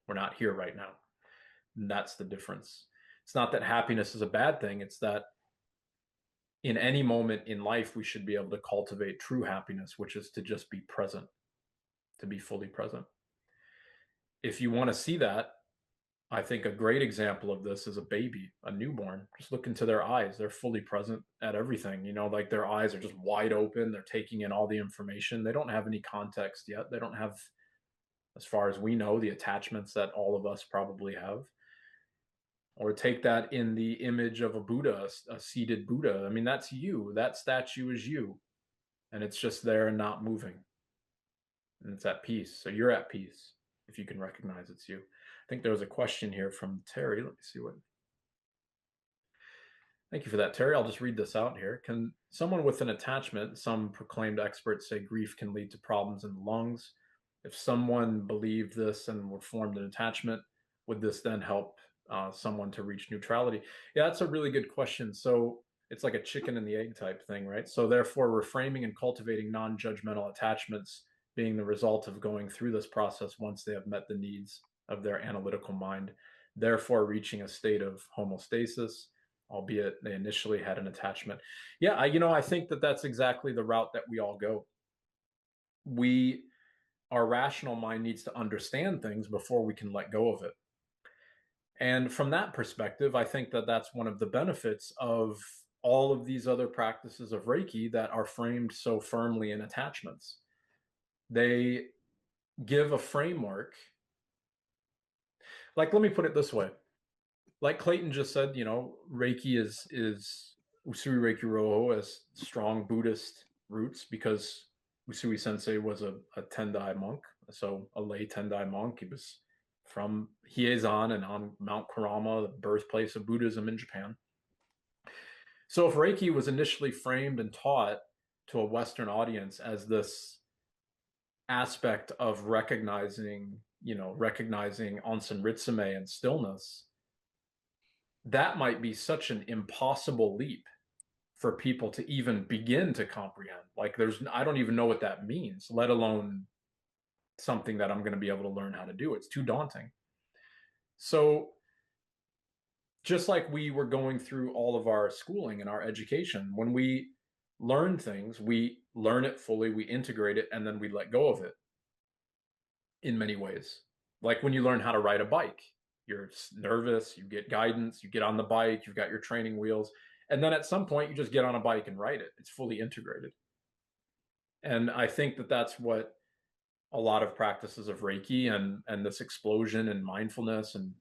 We're not here right now. And that's the difference. It's not that happiness is a bad thing. It's that in any moment in life, we should be able to cultivate true happiness, which is to just be present, to be fully present. If you want to see that, I think a great example of this is a baby, a newborn. Just look into their eyes. They're fully present at everything. Like their eyes are just wide open. They're taking in all the information. They don't have any context yet. They don't have, as far as we know, the attachments that all of us probably have. Or take that in the image of a Buddha, a seated Buddha. I mean, that's you. That statue is you. And it's just there and not moving. And it's at peace. So you're at peace if you can recognize it's you. I think there was a question here from Terry. Let me see what. Thank you for that, Terry. I'll just read this out here. Can someone with an attachment, some proclaimed experts say grief can lead to problems in the lungs. If someone believed this and were formed an attachment, would this then help someone to reach neutrality? Yeah, that's a really good question. So it's like a chicken and the egg type thing, right? So therefore, reframing and cultivating non-judgmental attachments being the result of going through this process once they have met the needs of their analytical mind, therefore reaching a state of homeostasis, albeit they initially had an attachment. Yeah, I think that that's exactly the route that we all go. Our rational mind needs to understand things before we can let go of it. And from that perspective, I think that that's one of the benefits of all of these other practices of Reiki that are framed so firmly in attachments. They give a framework. Like, let me put it this way. Like Clayton just said, Reiki is Usui Reiki Ryoho has strong Buddhist roots because Usui Sensei was a Tendai monk, so a lay Tendai monk. He was from Hiezan and on Mount Kurama, the birthplace of Buddhism in Japan. So if Reiki was initially framed and taught to a Western audience as this aspect of recognizing Onsen Ritsumei and stillness, that might be such an impossible leap for people to even begin to comprehend. Like I don't even know what that means, let alone something that I'm going to be able to learn how to do. It's too daunting. So just like we were going through all of our schooling and our education, when we learn things, we learn it fully, we integrate it, and then we let go of it in many ways. Like when you learn how to ride a bike, you're nervous, you get guidance, you get on the bike, you've got your training wheels, and then at some point you just get on a bike and ride it. It's fully integrated. And I think that that's what a lot of practices of Reiki and this explosion in mindfulness and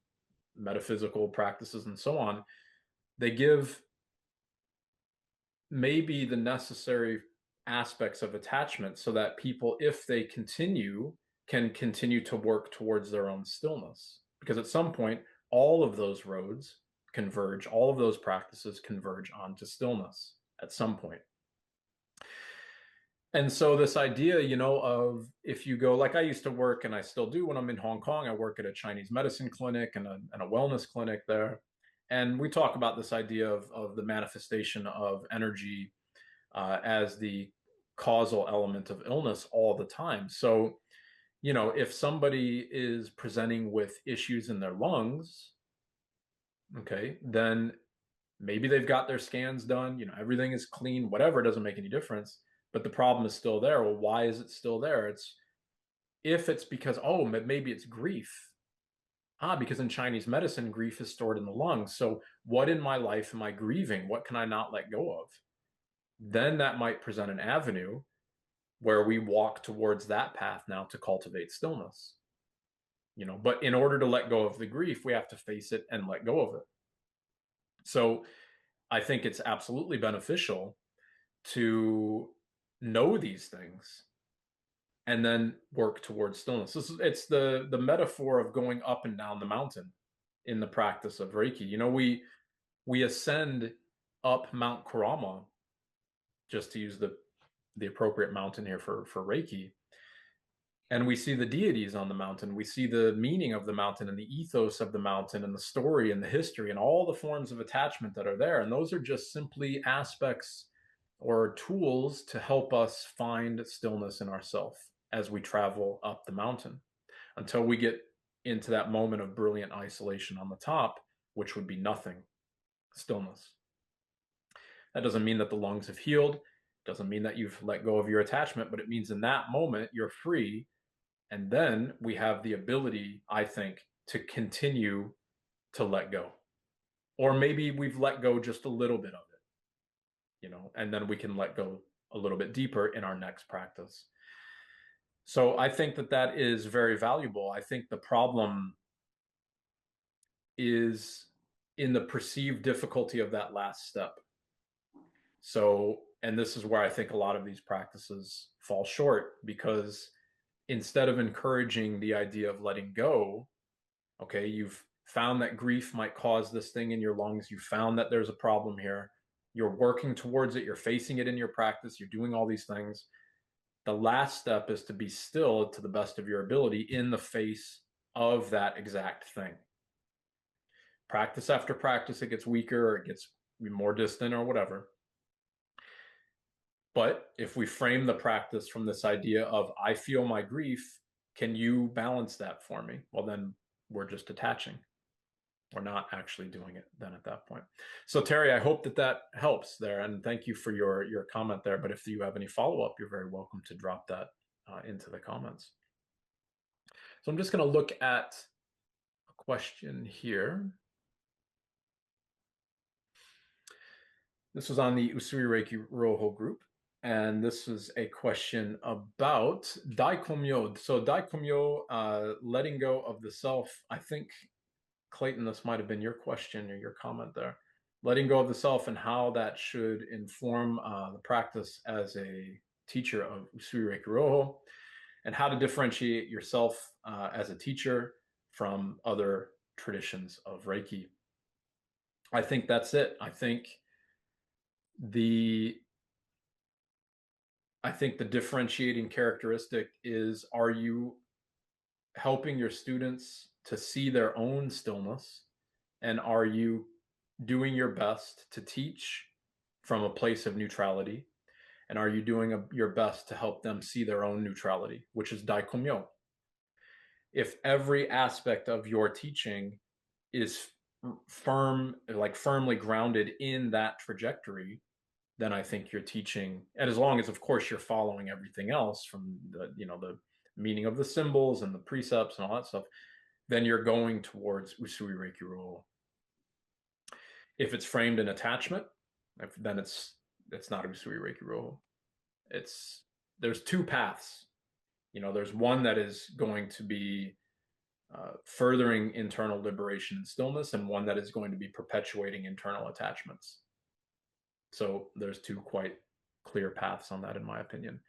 metaphysical practices and so on, they give maybe the necessary aspects of attachment so that people, if they can continue to work towards their own stillness. Because at some point, all of those roads converge, all of those practices converge onto stillness at some point. And so this idea, of if you go, like I used to work, and I still do when I'm in Hong Kong, I work at a Chinese medicine clinic and a wellness clinic there. And we talk about this idea of the manifestation of energy as the causal element of illness all the time. So, if somebody is presenting with issues in their lungs, okay, then maybe they've got their scans done, everything is clean, whatever, it doesn't make any difference. But the problem is still there. Well, why is it still there? If it's because, maybe it's grief. Because in Chinese medicine, grief is stored in the lungs. So what in my life am I grieving? What can I not let go of? Then that might present an avenue where we walk towards that path now to cultivate stillness. But in order to let go of the grief, we have to face it and let go of it. So I think it's absolutely beneficial to know these things and then work towards stillness. It's the metaphor of going up and down the mountain in the practice of Reiki. You know, we ascend up Mount Kurama, just to use the appropriate mountain here for Reiki, and we see the deities on the mountain. We see the meaning of the mountain and the ethos of the mountain and the story and the history and all the forms of attachment that are there. And those are just simply aspects or tools to help us find stillness in ourselves as we travel up the mountain until we get into that moment of brilliant isolation on the top, which would be nothing, stillness. That doesn't mean that the lungs have healed, doesn't mean that you've let go of your attachment, but it means in that moment you're free. And then we have the ability, I think, to continue to let go. Or maybe we've let go just a little bit of it, and then we can let go a little bit deeper in our next practice. So I think that is very valuable. I think the problem is in the perceived difficulty of that last step. So, and this is where I think a lot of these practices fall short, because instead of encouraging the idea of letting go, okay, you've found that grief might cause this thing in your lungs. You found that there's a problem here. You're working towards it. You're facing it in your practice. You're doing all these things. The last step is to be still to the best of your ability in the face of that exact thing. Practice after practice, it gets weaker or it gets more distant or whatever. But if we frame the practice from this idea of, I feel my grief, can you balance that for me? Well, then we're just attaching. We're not actually doing it then at that point. So Terry, I hope that helps there. And thank you for your comment there. But if you have any follow-up, you're very welcome to drop that into the comments. So I'm just going to look at a question here. This was on the Usui Reiki Ryoho group. And this is a question about Daikomyo. So Daikomyo, letting go of the self. I think, Clayton, this might have been your question or your comment there. Letting go of the self and how that should inform the practice as a teacher of Usui Reiki Ryoho, and how to differentiate yourself as a teacher from other traditions of Reiki. I think that's it. I think the differentiating characteristic is, are you helping your students to see their own stillness? And are you doing your best to teach from a place of neutrality? And are you doing your best to help them see their own neutrality, which is Daikomyo? If every aspect of your teaching is firmly grounded in that trajectory, then I think you're teaching, and as long as, of course, you're following everything else from the meaning of the symbols and the precepts and all that stuff, then you're going towards Usui Reiki Ryoho. If it's framed in attachment, then it's not Usui Reiki Ryoho. There's two paths. There's one that is going to be furthering internal liberation and stillness, and one that is going to be perpetuating internal attachments. So there's two quite clear paths on that, in my opinion.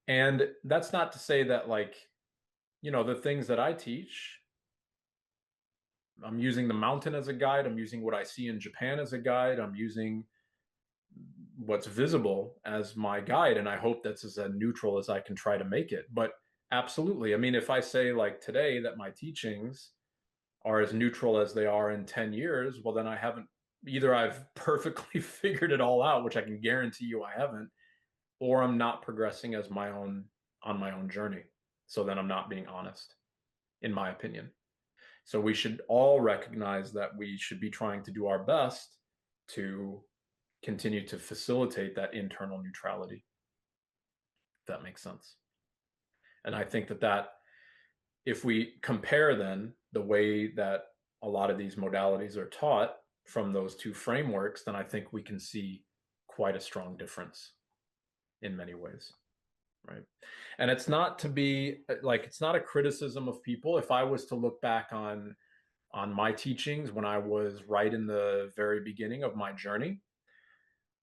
And that's not to say that, the things that I teach, I'm using the mountain as a guide. I'm using what I see in Japan as a guide. I'm using what's visible as my guide. And I hope that's as neutral as I can try to make it. But absolutely. I mean, if I say today that my teachings are as neutral as they are in 10 years, well, then either I've perfectly figured it all out, which I can guarantee you I haven't, or I'm not progressing on my own journey. So then I'm not being honest, in my opinion. So we should all recognize that we should be trying to do our best to continue to facilitate that internal neutrality, if that makes sense. And I think that if we compare then the way that a lot of these modalities are taught from those two frameworks, then I think we can see quite a strong difference in many ways, right? And it's not to be it's not a criticism of people. If I was to look back on on my teachings when I was right in the very beginning of my journey,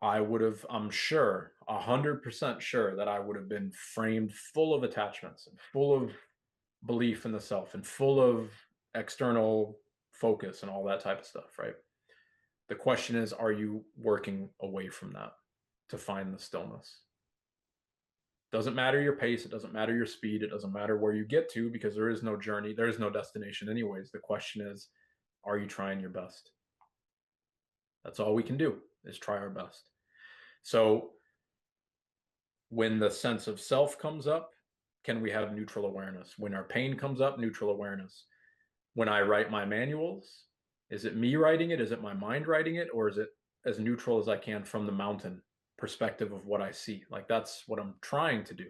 I would have, I'm sure, 100% sure that I would have been framed full of attachments and full of belief in the self and full of external focus and all that type of stuff, right? The question is, are you working away from that to find the stillness? Doesn't matter your pace, it doesn't matter your speed, it doesn't matter where you get to, because there is no journey, there is no destination anyways. The question is, are you trying your best? That's all we can do, is try our best. So when the sense of self comes up, can we have neutral awareness? When our pain comes up, neutral awareness. When I write my manuals, is it me writing it? Is it my mind writing it? Or is it as neutral as I can from the mountain perspective of what I see? Like, that's what I'm trying to do.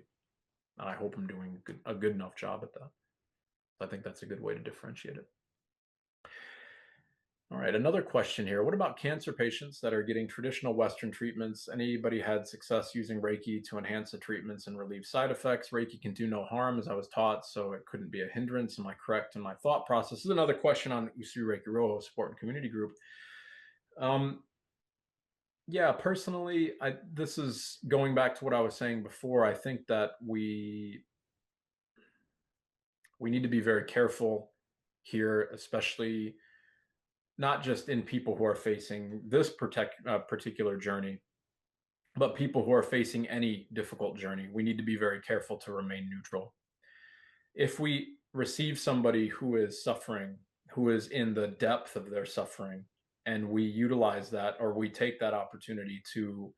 And I hope I'm doing a good enough job at that. I think that's a good way to differentiate it. All right, another question here. What about cancer patients that are getting traditional Western treatments? Anybody had success using Reiki to enhance the treatments and relieve side effects? Reiki can do no harm, as I was taught, so it couldn't be a hindrance. Am I correct in my thought process? This is another question on Usui Reiki Ryoho support and community group. Yeah, personally, this is going back to what I was saying before. I think that we need to be very careful here, especially not just in people who are facing this particular journey, but people who are facing any difficult journey. We need to be very careful to remain neutral. If we receive somebody who is suffering, who is in the depth of their suffering, and we utilize that, or we take that opportunity to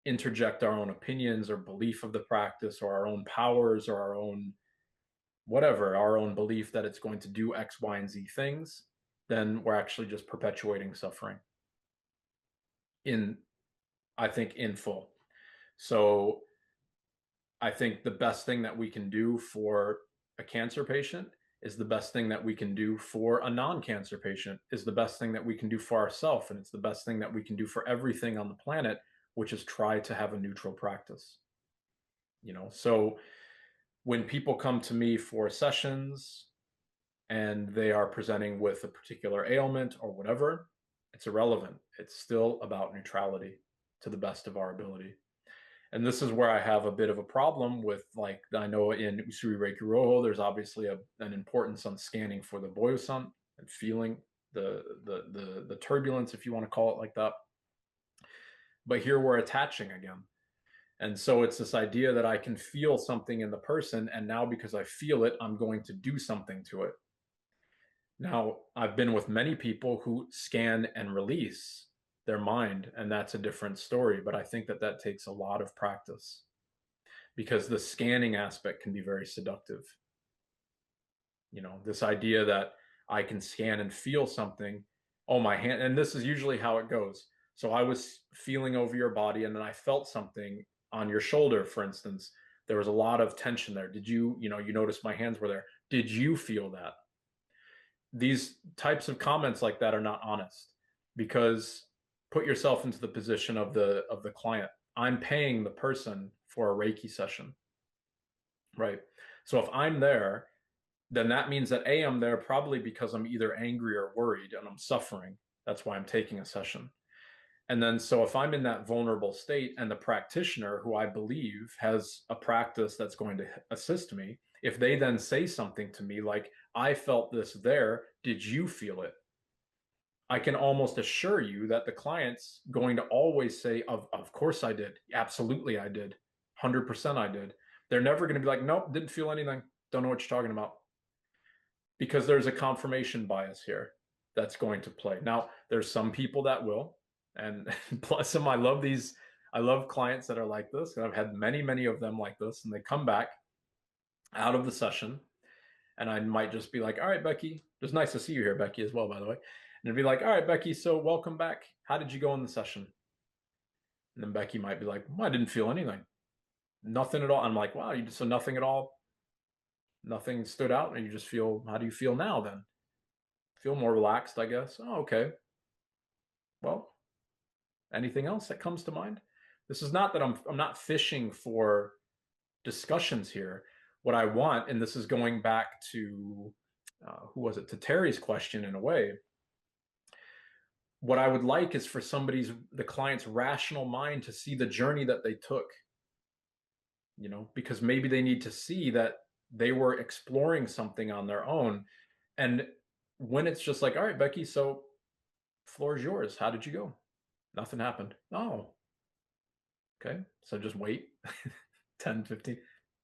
interject our own opinions or belief of the practice, or our own powers, or our own whatever, our own belief that it's going to do X, Y, and Z things, then we're actually just perpetuating suffering I think, in full. So I think the best thing that we can do for a cancer patient is the best thing that we can do for a non-cancer patient, is the best thing that we can do for ourselves, and it's the best thing that we can do for everything on the planet, which is try to have a neutral practice. So when people come to me for sessions and they are presenting with a particular ailment or whatever, it's irrelevant. It's still about neutrality to the best of our ability. And this is where I have a bit of a problem with, like, I know in Usui Reiki Ryoho, there's obviously an importance on scanning for the boyosan and feeling the turbulence, if you want to call it like that. But here we're attaching again. And so it's this idea that I can feel something in the person, and now because I feel it, I'm going to do something to it. Now, I've been with many people who scan and release their mind, and that's a different story. But I think that takes a lot of practice, because the scanning aspect can be very seductive. This idea that I can scan and feel something. Oh, my hand. And this is usually how it goes. So I was feeling over your body, and then I felt something on your shoulder, for instance. There was a lot of tension there. Did you noticed my hands were there. Did you feel that? These types of comments like that are not honest, because put yourself into the position of the client. I'm paying the person for a Reiki session, right? So if I'm there, then that means that I'm there probably because I'm either angry or worried and I'm suffering. That's why I'm taking a session. And then, so if I'm in that vulnerable state, and the practitioner, who I believe has a practice that's going to assist me, if they then say something to me like, I felt this there, did you feel it? I can almost assure you that the client's going to always say, of course I did. Absolutely I did. 100% I did. They're never going to be like, nope, didn't feel anything. Don't know what you're talking about. Because there's a confirmation bias here that's going to play. Now, there's some people that will, and bless them, I love clients that are like this, and I've had many of them like this, and they come back out of the session, and I might just be like, all right, Becky, it's nice to see you here, Becky, as well, by the way. And it'd be like, all right, Becky, so welcome back. How did you go in the session? And then Becky might be like, well, I didn't feel anything. Nothing at all. I'm like, wow, so nothing at all? Nothing stood out? And you just feel, how do you feel now then? Feel more relaxed, I guess. Oh, okay. Well, anything else that comes to mind? This is not that I'm not fishing for discussions here. What I want, and this is going back to who was it? To Terry's question in a way. What I would like is for the client's rational mind to see the journey that they took, because maybe they need to see that they were exploring something on their own. And when it's just like, all right, Becky, so floor is yours. How did you go? Nothing happened. Oh, okay. So just wait 10, 15.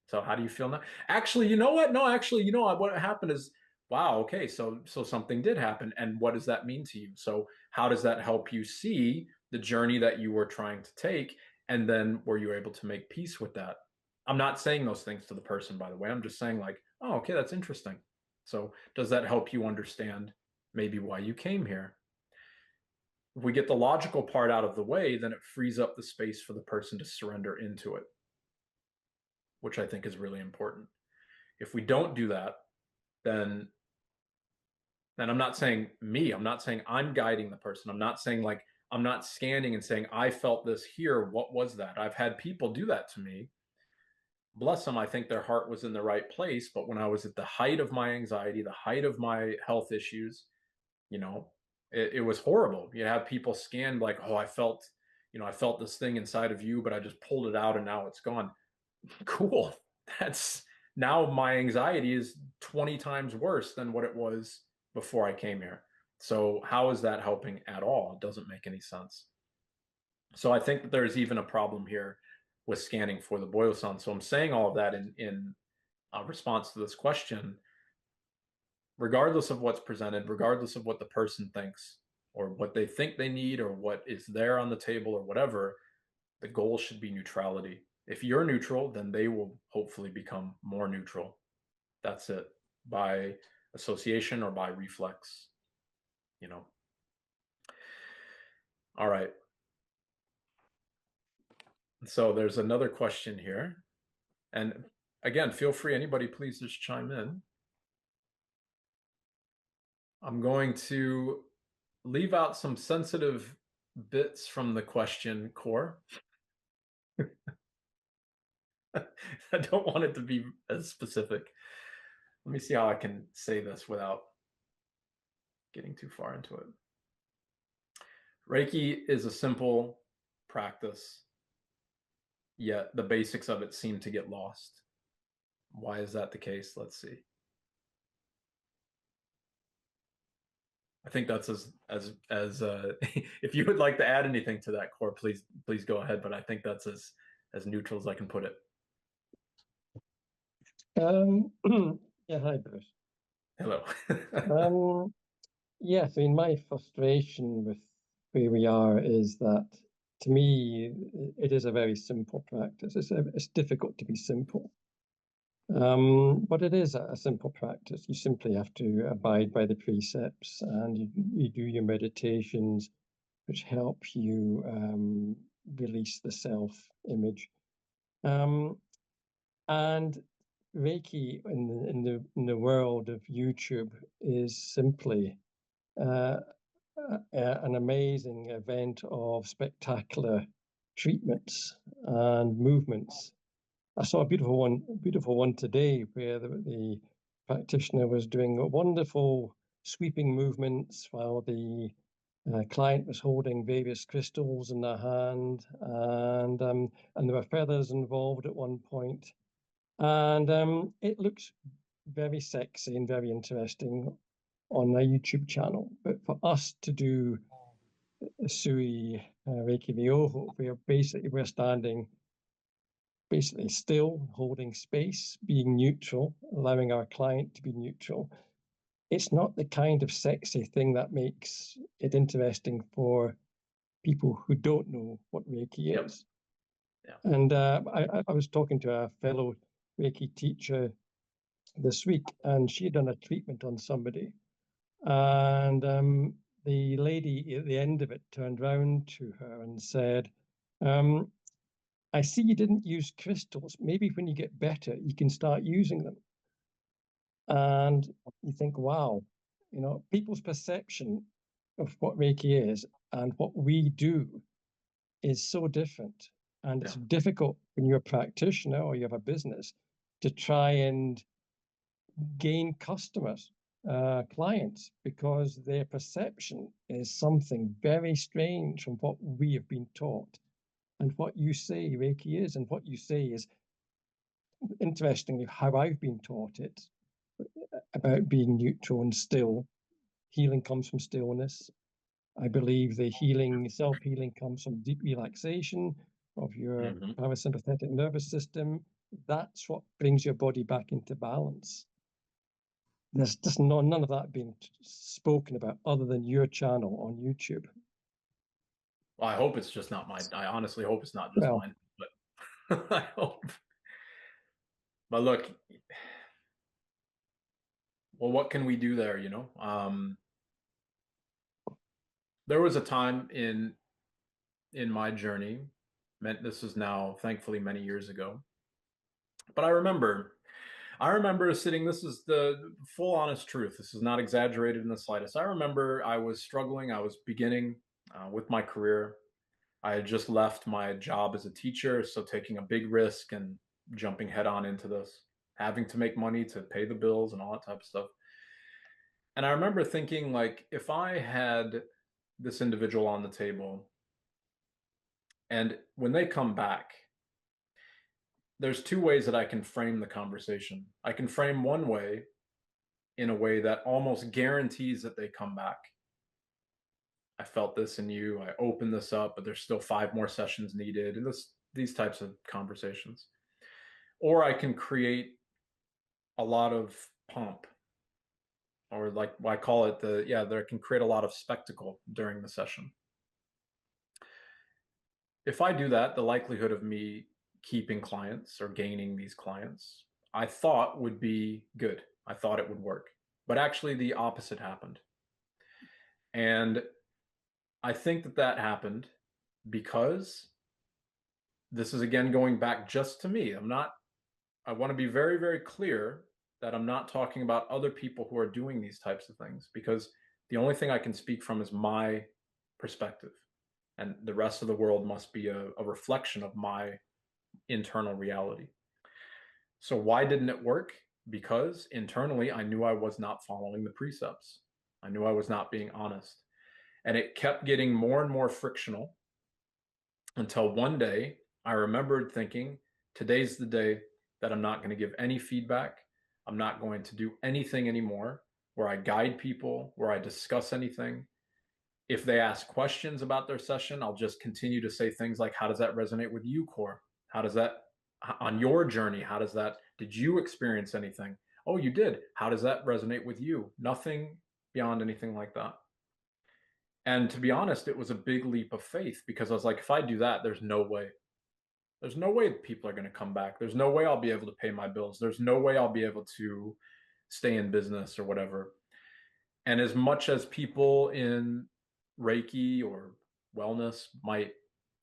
So how do you feel now? Actually, you know what? No, actually, what happened is, wow, okay, so something did happen. And what does that mean to you? So how does that help you see the journey that you were trying to take? And then were you able to make peace with that? I'm not saying those things to the person, by the way. I'm just saying like, oh, okay, that's interesting. So does that help you understand maybe why you came here? If we get the logical part out of the way, then it frees up the space for the person to surrender into it, which I think is really important. If we don't do that, then I'm not saying me, I'm not saying I'm guiding the person. I'm not saying like, I'm not scanning and saying, I felt this here. What was that? I've had people do that to me. Bless them. I think their heart was in the right place. But when I was at the height of my anxiety, the height of my health issues, it was horrible. You have people scanned like, oh, I felt this thing inside of you, but I just pulled it out and now it's gone. Cool. That's now my anxiety is 20 times worse than what it was before I came here. So how is that helping at all? It doesn't make any sense. So I think that there's even a problem here with scanning for the Boyle-san. So I'm saying all of that in response to this question. Regardless of what's presented, regardless of what the person thinks or what they think they need or what is there on the table or whatever, the goal should be neutrality. If you're neutral, then they will hopefully become more neutral. That's it, by association or by reflex. All right. So there's another question here. And again, feel free, anybody, please just chime in. I'm going to leave out some sensitive bits from the question core. I don't want it to be as specific. Let me see how I can say this without getting too far into it. Reiki is a simple practice, yet the basics of it seem to get lost. Why is that the case? Let's see. I think that's as if you would like to add anything to that, core, please go ahead. But I think that's as neutral as I can put it. Yeah, hi, Bruce. Hello. Yes, I mean, my frustration with where we are is that, to me, it is a very simple practice. It's difficult to be simple. But it is a simple practice. You simply have to abide by the precepts, and you do your meditations, which help you release the self-image. And Reiki in the world of YouTube is simply an amazing event of spectacular treatments and movements. I saw a beautiful one today where the practitioner was doing wonderful sweeping movements while the client was holding various crystals in their hand, and there were feathers involved at one point. And it looks very sexy and very interesting on a YouTube channel. But for us to do Usui Reiki Ryoho, we're standing basically still, holding space, being neutral, allowing our client to be neutral. It's not the kind of sexy thing that makes it interesting for people who don't know what Reiki is. Yeah. And I was talking to a fellow Reiki teacher this week, and she had done a treatment on somebody, and the lady at the end of it turned around to her and said, I see you didn't use crystals. Maybe when you get better, you can start using them. And you think, wow, people's perception of what Reiki is and what we do is so different. And it's difficult when you're a practitioner or you have a business to try and gain customers. clients because their perception is something very strange from what we have been taught. And what you say Reiki is, and what you say is, interestingly, how I've been taught it, about being neutral and still. Healing comes from stillness. I believe the healing, self-healing, comes from deep relaxation of your parasympathetic nervous system. That's what brings your body back into balance. There's just none of that being spoken about other than your channel on YouTube. Well, I hope it's just not mine. I honestly hope it's not just mine, but I hope. But look, well, what can we do there, you know? There was a time in my journey, this is now thankfully many years ago, but I remember sitting, this is the full honest truth, this is not exaggerated in the slightest. I remember I was struggling, I was beginning with my career. I had just left my job as a teacher, so taking a big risk and jumping head on into this, having to make money to pay the bills and all that type of stuff. And I remember thinking, like, if I had this individual on the table, and when they come back, there's two ways that I can frame the conversation. I can frame one way in a way that almost guarantees that they come back. I felt this in you, I opened this up, but there's still 5 more sessions needed, and these types of conversations. Or I can create a lot of pomp, or like I call it there can create a lot of spectacle during the session. If I do that, the likelihood of me keeping clients or gaining these clients, I thought would be good. I thought it would work, but actually the opposite happened. And I think that happened because this is again going back just to me. I want to be very, very clear that I'm not talking about other people who are doing these types of things, because the only thing I can speak from is my perspective, and the rest of the world must be a reflection of my internal reality. So why didn't it work? Because internally I knew I was not following the precepts. I knew I was not being honest. And it kept getting more and more frictional until one day I remembered thinking, today's the day that I'm not going to give any feedback. I'm not going to do anything anymore where I guide people, where I discuss anything. If they ask questions about their session, I'll just continue to say things like, how does that resonate with you, Core? How does that, on your journey, how does that, did you experience anything? Oh, you did. How does that resonate with you? Nothing beyond anything like that. And to be honest, it was a big leap of faith, because I was like, if I do that, there's no way. There's no way people are going to come back. There's no way I'll be able to pay my bills. There's no way I'll be able to stay in business or whatever. And as much as people in Reiki or wellness might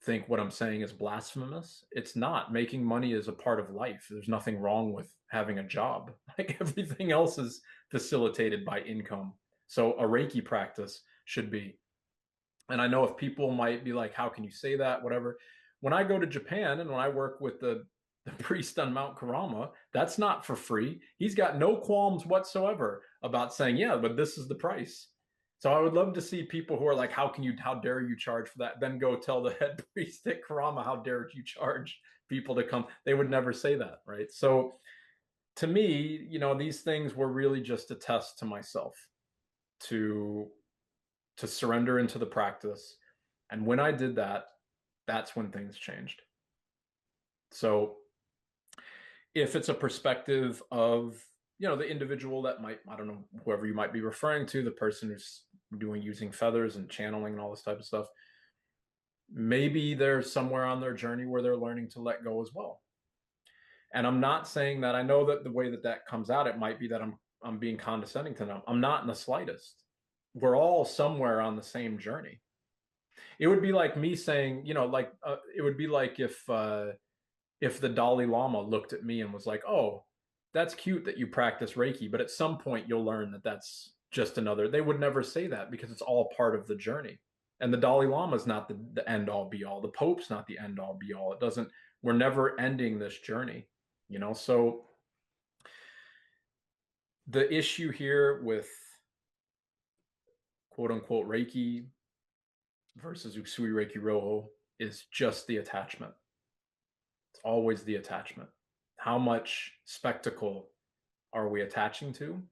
think what I'm saying is blasphemous, it's not. Making money is a part of life. There's nothing wrong with having a job. Like, everything else is facilitated by income. So a Reiki practice should be. And I know if people might be like, how can you say that? Whatever. When I go to Japan and when I work with the priest on Mount Karama, that's not for free. He's got no qualms whatsoever about saying, yeah, but this is the price. So I would love to see people who are like, how dare you charge for that? Then go tell the head priest at Karama, how dare you charge people to come? They would never say that, right? So to me, you know, these things were really just a test to myself to surrender into the practice. And when I did that, that's when things changed. So if it's a perspective of, you know, the individual that might, I don't know, whoever you might be referring to, the person who's using feathers and channeling and all this type of stuff, maybe they're somewhere on their journey where they're learning to let go as well. And I'm not saying that, I know that the way that comes out, it might be that I'm being condescending to them. I'm not in the slightest. We're all somewhere on the same journey. It would be like me saying, you know, like it would be like if the Dalai Lama looked at me and was like, oh, that's cute that you practice Reiki, but at some point you'll learn that that's just another. They would never say that, because it's all part of the journey. And the Dalai Lama is not the end all be all. The Pope's not the end all be all. It doesn't, we're never ending this journey, you know? So the issue here with quote unquote Reiki versus Usui Reiki Ryoho is just the attachment. It's always the attachment. How much spectacle are we attaching to?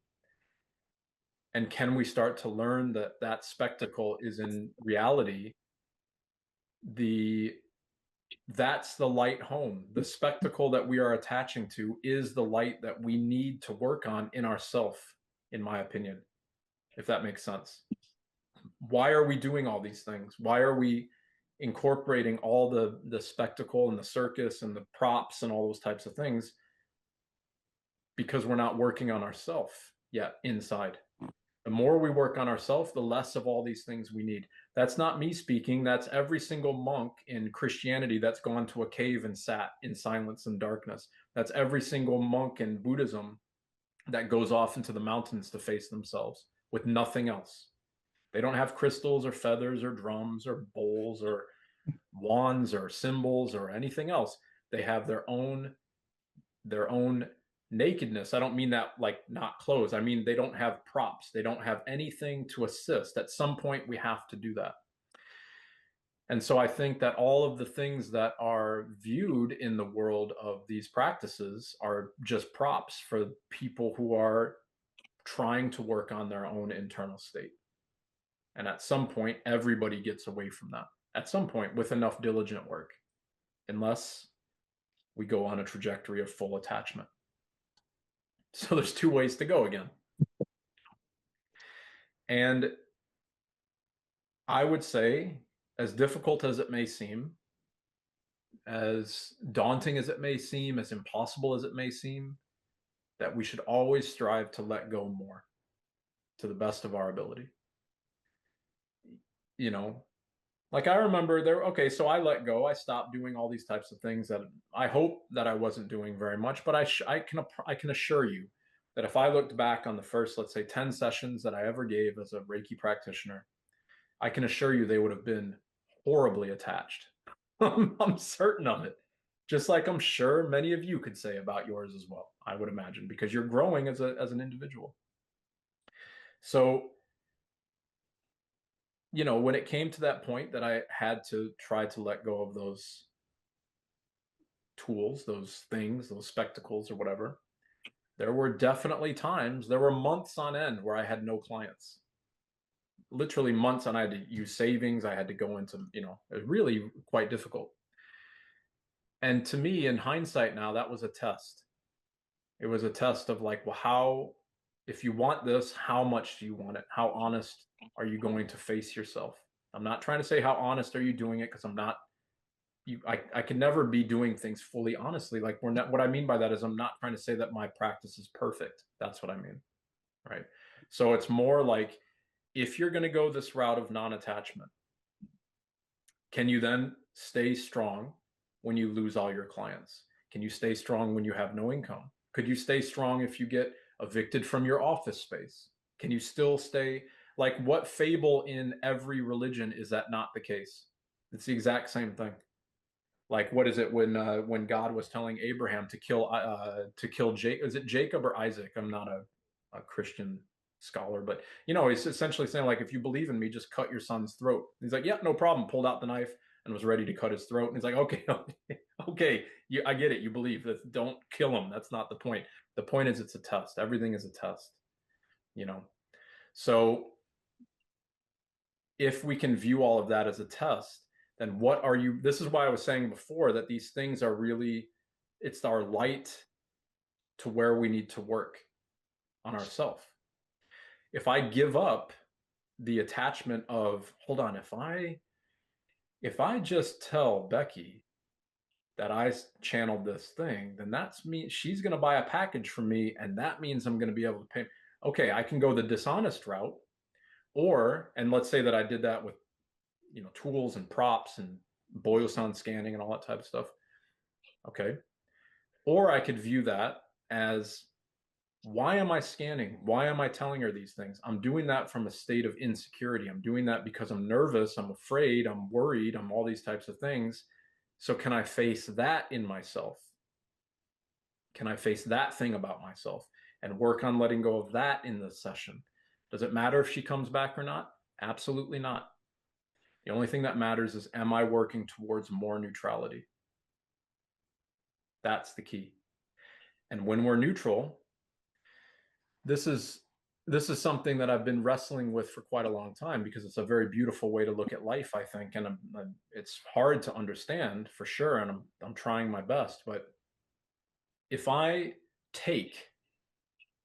And can we start to learn that that spectacle is in reality that's the light home. The spectacle that we are attaching to is the light that we need to work on in ourself, in my opinion, if that makes sense. Why are we doing all these things? Why are we incorporating all the spectacle and the circus and the props and all those types of things? Because we're not working on ourselves yet inside. The more we work on ourselves, the less of all these things we need. That's not me speaking. That's every single monk in Christianity that's gone to a cave and sat in silence and darkness. That's every single monk in Buddhism that goes off into the mountains to face themselves with nothing else. They don't have crystals or feathers or drums or bowls or wands or symbols or anything else. They have their own nakedness. I don't mean that like not clothes. I mean they don't have props. They don't have anything to assist. At some point we have to do that. And so I think that all of the things that are viewed in the world of these practices are just props for people who are trying to work on their own internal state. And at some point, everybody gets away from that. At some point, with enough diligent work, unless we go on a trajectory of full attachment. So there's two ways to go again. And I would say, as difficult as it may seem, as daunting as it may seem, as impossible as it may seem, that we should always strive to let go more to the best of our ability. You know, like I remember there, okay, so I let go. I stopped doing all these types of things that I hope that I wasn't doing very much, but I can assure you that if I looked back on the first, let's say 10 sessions that I ever gave as a Reiki practitioner, I can assure you they would have been horribly attached. I'm certain of it. Just like I'm sure many of you could say about yours as well, I would imagine, because you're growing as an individual. So, you know, when it came to that point that I had to try to let go of those tools, those things, those spectacles or whatever, there were definitely times, there were months on end where I had no clients. Literally months on, I had to use savings. I had to go into, you know, it was really quite difficult. And to me, in hindsight now, that was a test. It was a test of like, well, how, if you want this, how much do you want it? How honest are you going to face yourself? I'm not trying to say how honest are you doing it, because I'm not, I can never be doing things fully honestly. Like we're not, what I mean by that is I'm not trying to say that my practice is perfect. That's what I mean. Right. So it's more like, if you're going to go this route of non-attachment, can you then stay strong when you lose all your clients? Can you stay strong when you have no income? Could you stay strong if you get evicted from your office space? Can you still stay? Like, what fable in every religion is that not the case? It's the exact same thing. Like, what is it when God was telling Abraham to kill Jacob? Is it Jacob or Isaac? I'm not a Christian scholar, but you know, he's essentially saying like, if you believe in me, just cut your son's throat. He's like, yeah, no problem. Pulled out the knife and was ready to cut his throat. And he's like, okay, okay, I get it. You believe that. Don't kill him. That's not the point. The point is, it's a test. Everything is a test. You know, so if we can view all of that as a test, then what are you? This is why I was saying before that these things are really, it's our light to where we need to work on ourselves. If I give up the attachment of, hold on, if I just tell Becky that I channeled this thing, then that's me, she's going to buy a package from me, and that means I'm going to be able to pay. Okay, I can go the dishonest route, or, and let's say that I did that with, you know, tools and props and boil sound scanning and all that type of stuff. Okay. Or I could view that as, why am I scanning? Why am I telling her these things? I'm doing that from a state of insecurity. I'm doing that because I'm nervous, I'm afraid, I'm worried, I'm all these types of things. So can I face that in myself? Can I face that thing about myself? and work on letting go of that in this session. Does it matter if she comes back or not? Absolutely not. The only thing that matters is, am I working towards more neutrality? That's the key. And when we're neutral, this is something that I've been wrestling with for quite a long time, because it's a very beautiful way to look at life, I think. And it's hard to understand for sure. And I'm trying my best. But if I take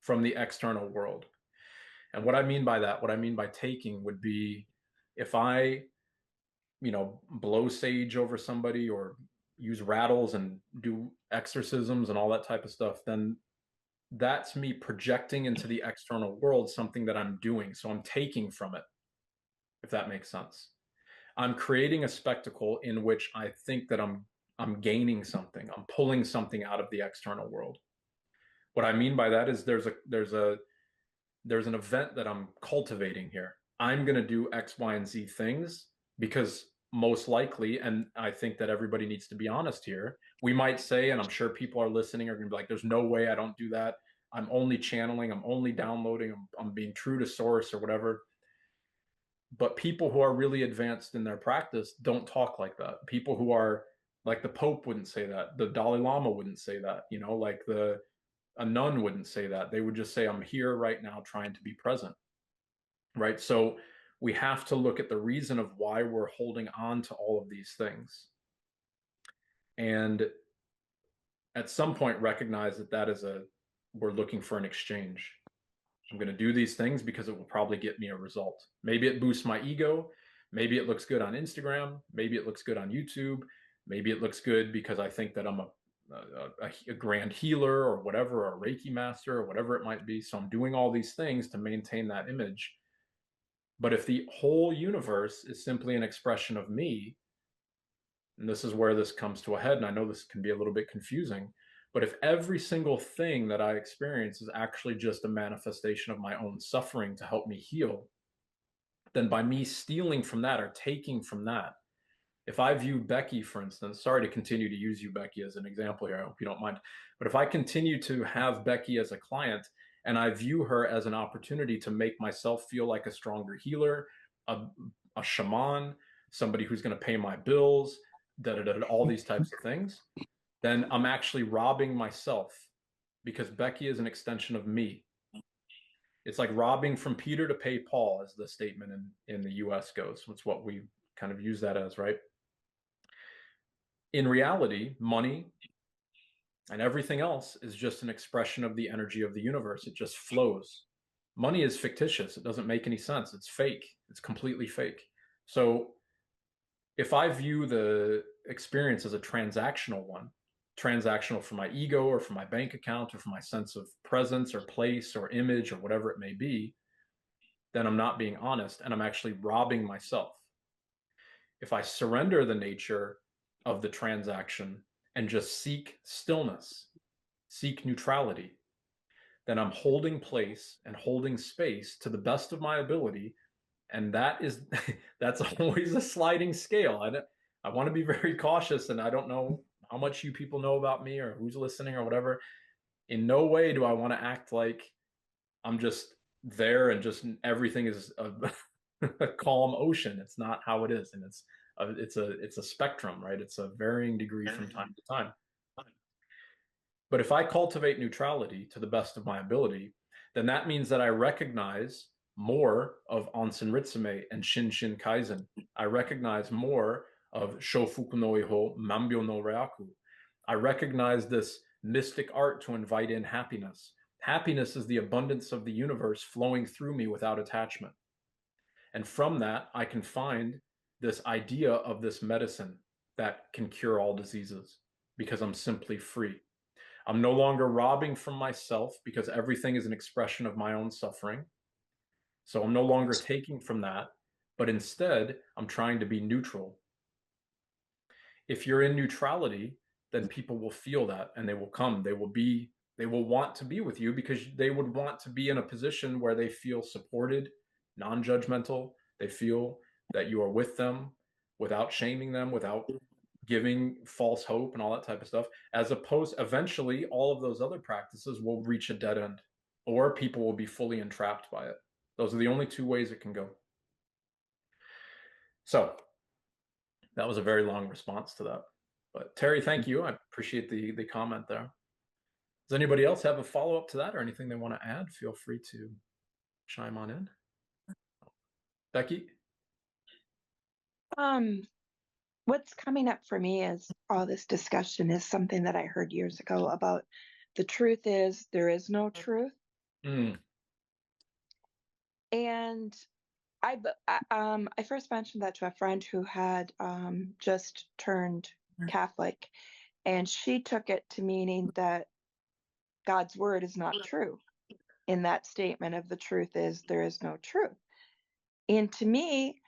from the external world, and what I mean by that, what I mean by taking would be, if I, blow sage over somebody or use rattles and do exorcisms and all that type of stuff, then that's me projecting into the external world something that I'm doing. So I'm taking from it, if that makes sense. I'm creating a spectacle in which I think that I'm gaining something. I'm pulling something out of the external world. What I mean by that is there's an event that I'm cultivating here. I'm going to do X, Y, and Z things because most likely, and I think that everybody needs to be honest here, we might say, and I'm sure people are listening are going to be like, there's no way I don't do that. I'm only channeling, I'm only downloading, I'm being true to source or whatever. But people who are really advanced in their practice don't talk like that. People who are like the Pope wouldn't say that. The Dalai Lama wouldn't say that. Like a nun wouldn't say that. They would just say, I'm here right now trying to be present. Right? So we have to look at the reason of why we're holding on to all of these things. And at some point recognize that we're looking for an exchange. I'm going to do these things because it will probably get me a result. Maybe it boosts my ego. Maybe it looks good on Instagram. Maybe it looks good on YouTube. Maybe it looks good because I think that I'm a grand healer or whatever, or a Reiki master or whatever it might be. So I'm doing all these things to maintain that image. But if the whole universe is simply an expression of me, and this is where this comes to a head, and I know this can be a little bit confusing, but if every single thing that I experience is actually just a manifestation of my own suffering to help me heal, then by me stealing from that or taking from that, if I view Becky, for instance, sorry to continue to use you, Becky, as an example here, I hope you don't mind, but if I continue to have Becky as a client and I view her as an opportunity to make myself feel like a stronger healer, a shaman, somebody who's going to pay my bills, all these types of things, then I'm actually robbing myself, because Becky is an extension of me. It's like robbing from Peter to pay Paul, as the statement in the US goes. It's what we kind of use that as, right? In reality, money and everything else is just an expression of the energy of the universe. It just flows. Money is fictitious. It doesn't make any sense. It's fake. It's completely fake. So if I view the experience as a transactional one, transactional for my ego or for my bank account or for my sense of presence or place or image or whatever it may be, then I'm not being honest and I'm actually robbing myself. If I surrender the nature of the transaction and just seek stillness, seek neutrality, then I'm holding place and holding space to the best of my ability. And that's always a sliding scale. I want to be very cautious, and I don't know how much you people know about me or who's listening or whatever. In no way do I want to act like I'm just there and just everything is a calm ocean. It's not how it is, and it's a spectrum, right? It's a varying degree from time to time. But if I cultivate neutrality to the best of my ability, then that means that I recognize more of Onsen Ritsume and Shinshin Kaizen. I recognize more of Shofuku no Iho, Mambyo no Ryaku. I recognize this mystic art to invite in happiness. Happiness is the abundance of the universe flowing through me without attachment. And from that, I can find this idea of this medicine that can cure all diseases because I'm simply free. I'm no longer robbing from myself because everything is an expression of my own suffering. So I'm no longer taking from that, but instead I'm trying to be neutral. If you're in neutrality, then people will feel that and they will come. They will want to be with you because they would want to be in a position where they feel supported, non-judgmental. They feel that you are with them without shaming them, without giving false hope and all that type of stuff, as opposed, eventually all of those other practices will reach a dead end. or people will be fully entrapped by it. Those are the only two ways it can go. So that was a very long response to that. But Terry, thank you. I appreciate the comment there. Does anybody else have a follow-up to that or anything they want to add? Feel free to chime on in. Becky? What's coming up for me is all this discussion is something that I heard years ago about the truth is there is no truth. Mm. And I first mentioned that to a friend who had just turned Catholic, and she took it to meaning that God's word is not true in that statement of the truth is there is no truth. And to me,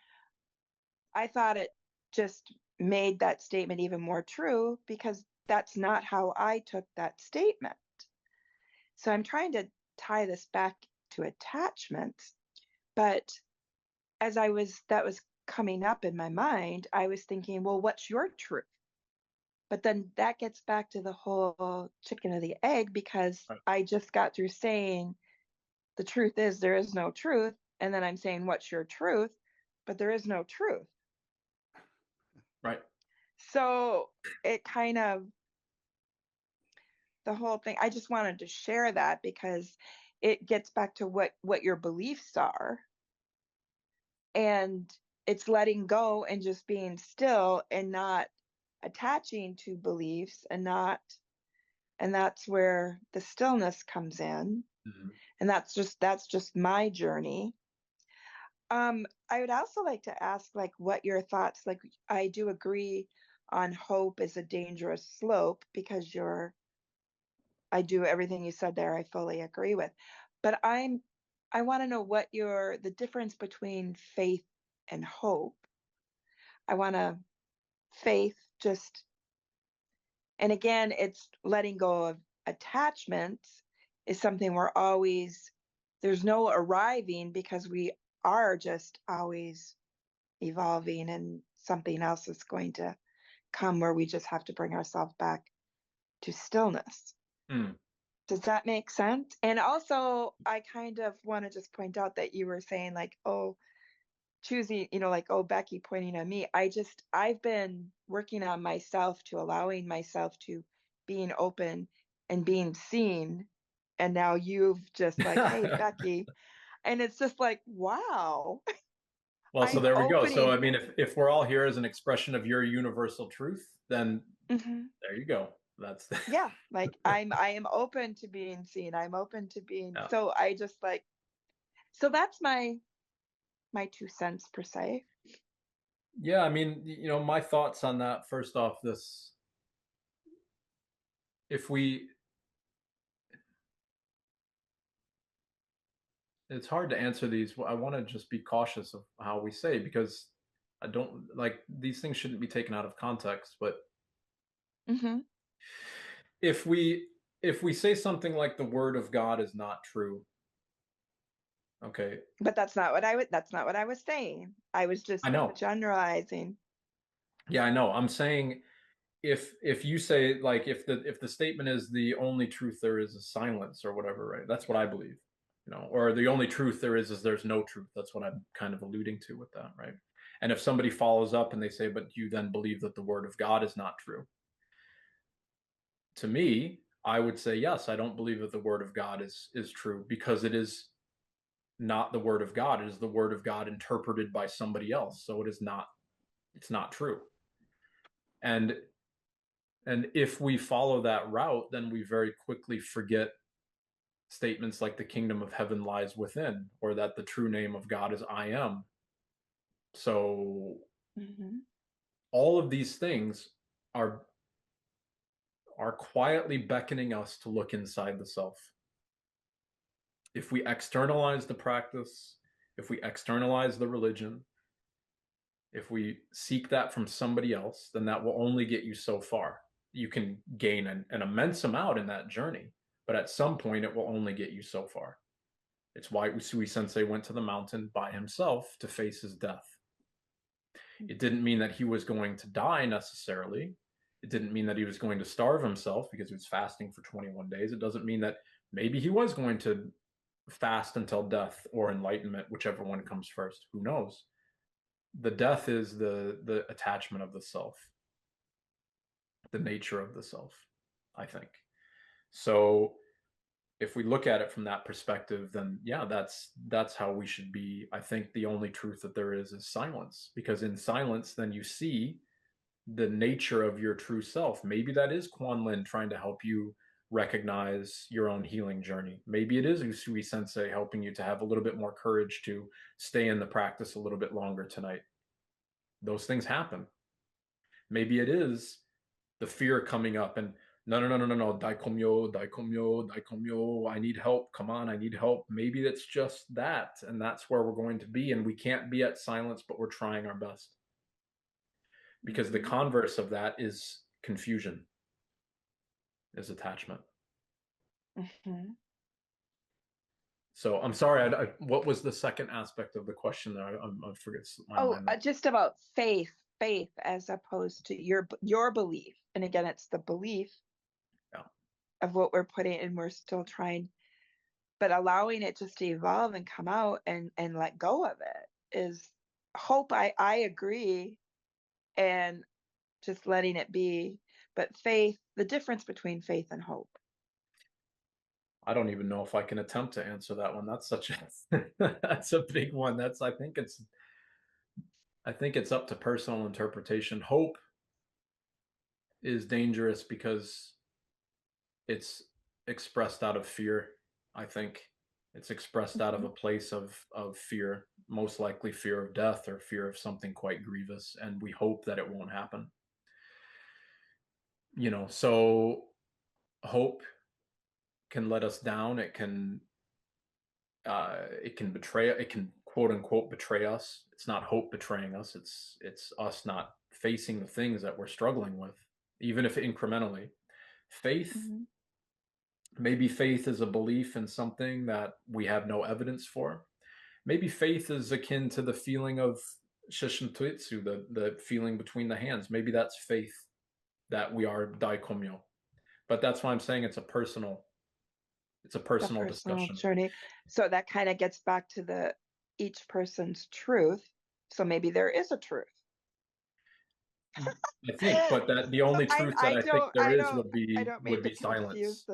I thought it just made that statement even more true because that's not how I took that statement. So I'm trying to tie this back to attachments, but as that was coming up in my mind, I was thinking, well, what's your truth? But then that gets back to the whole chicken or the egg, because I just got through saying the truth is there is no truth. And then I'm saying, what's your truth? But there is no truth. Right. So it kind of, the whole thing, I just wanted to share that because it gets back to what your beliefs are. And it's letting go and just being still and not attaching to beliefs and that's where the stillness comes in. Mm-hmm. And that's just my journey. I would also like to ask, like, what your thoughts, like, I do agree on hope is a dangerous slope because I do everything you said there, I fully agree with. But I want to know what the difference between faith and hope. Faith just, and again, it's letting go of attachments is something there's no arriving because we are just always evolving and something else is going to come where we just have to bring ourselves back to stillness. Mm. Does that make sense? And also, I kind of want to just point out that you were saying like, oh, choosing, like, oh, Becky pointing at me. I've been working on myself to allowing myself to being open and being seen. And now you've just like, hey, Becky. And it's just like, wow. Well, so there we go. So, I mean, if we're all here as an expression of your universal truth, then there you go. That's yeah. Like I am open to being seen. I'm open to being, so I just like, so that's my 2 cents per se. Yeah. I mean, my thoughts on that, first off, it's hard to answer these. I want to just be cautious of how we say, because I don't like these things shouldn't be taken out of context. But if we say something like the word of God is not true, okay. But that's not what I was saying. I was just generalizing. Yeah, I know. I'm saying if you say, like, if the statement is the only truth there is silence or whatever, right? That's what I believe. Or the only truth there is there's no truth. That's what I'm kind of alluding to with that, right? And if somebody follows up and they say, but you then believe that the word of God is not true. To me, I would say, yes, I don't believe that the word of God is true, because it is not the word of God. It is the word of God interpreted by somebody else. So it's not true. And if we follow that route, then we very quickly forget statements like the kingdom of heaven lies within, or that the true name of God is I am. So all of these things are quietly beckoning us to look inside the self. If we externalize the practice, if we externalize the religion, if we seek that from somebody else, then that will only get you so far. You can gain an immense amount in that journey, but at some point it will only get you so far. It's why Usui Sensei went to the mountain by himself to face his death. It didn't mean that he was going to die necessarily. It didn't mean that he was going to starve himself because he was fasting for 21 days. It doesn't mean that maybe he was going to fast until death or enlightenment, whichever one comes first, who knows. The death is the attachment of the self, the nature of the self, I think. So if we look at it from that perspective, then yeah, that's how we should be. I think the only truth that there is silence, because in silence, then you see the nature of your true self. Maybe that is Quan Lin trying to help you recognize your own healing journey. Maybe it is Usui Sensei helping you to have a little bit more courage to stay in the practice a little bit longer tonight. Those things happen. Maybe it is the fear coming up and no, daikomyo, daikomyo, daikomyo, I need help, come on, I need help. Maybe it's just that, and that's where we're going to be, and we can't be at silence, but we're trying our best. Because the converse of that is confusion, is attachment. Mm-hmm. So I'm sorry, what was the second aspect of the question there? I forget my mind. Just about faith as opposed to your belief. And again, it's the belief of what we're putting, and we're still trying, but allowing it just to evolve and come out and let go of it is hope. I agree, and just letting it be. But faith, the difference between faith and hope. I don't even know if I can attempt to answer that one. That's such a that's a big one. I think it's up to personal interpretation. Hope is dangerous because it's expressed out of fear. I think it's expressed out of a place of fear, most likely fear of death or fear of something quite grievous, and we hope that it won't happen. So hope can let us down. It can betray. It can quote unquote betray us. It's not hope betraying us. It's us not facing the things that we're struggling with, even if incrementally. Faith, maybe faith is a belief in something that we have no evidence for. Maybe faith is akin to the feeling of Shishin Tuitsu, the feeling between the hands. Maybe that's faith that we are daikomyo. But that's why I'm saying it's a personal discussion. Journey. So that kind of gets back to each person's truth. So maybe there is a truth. I think, but that the only truth that I think there is would be silence.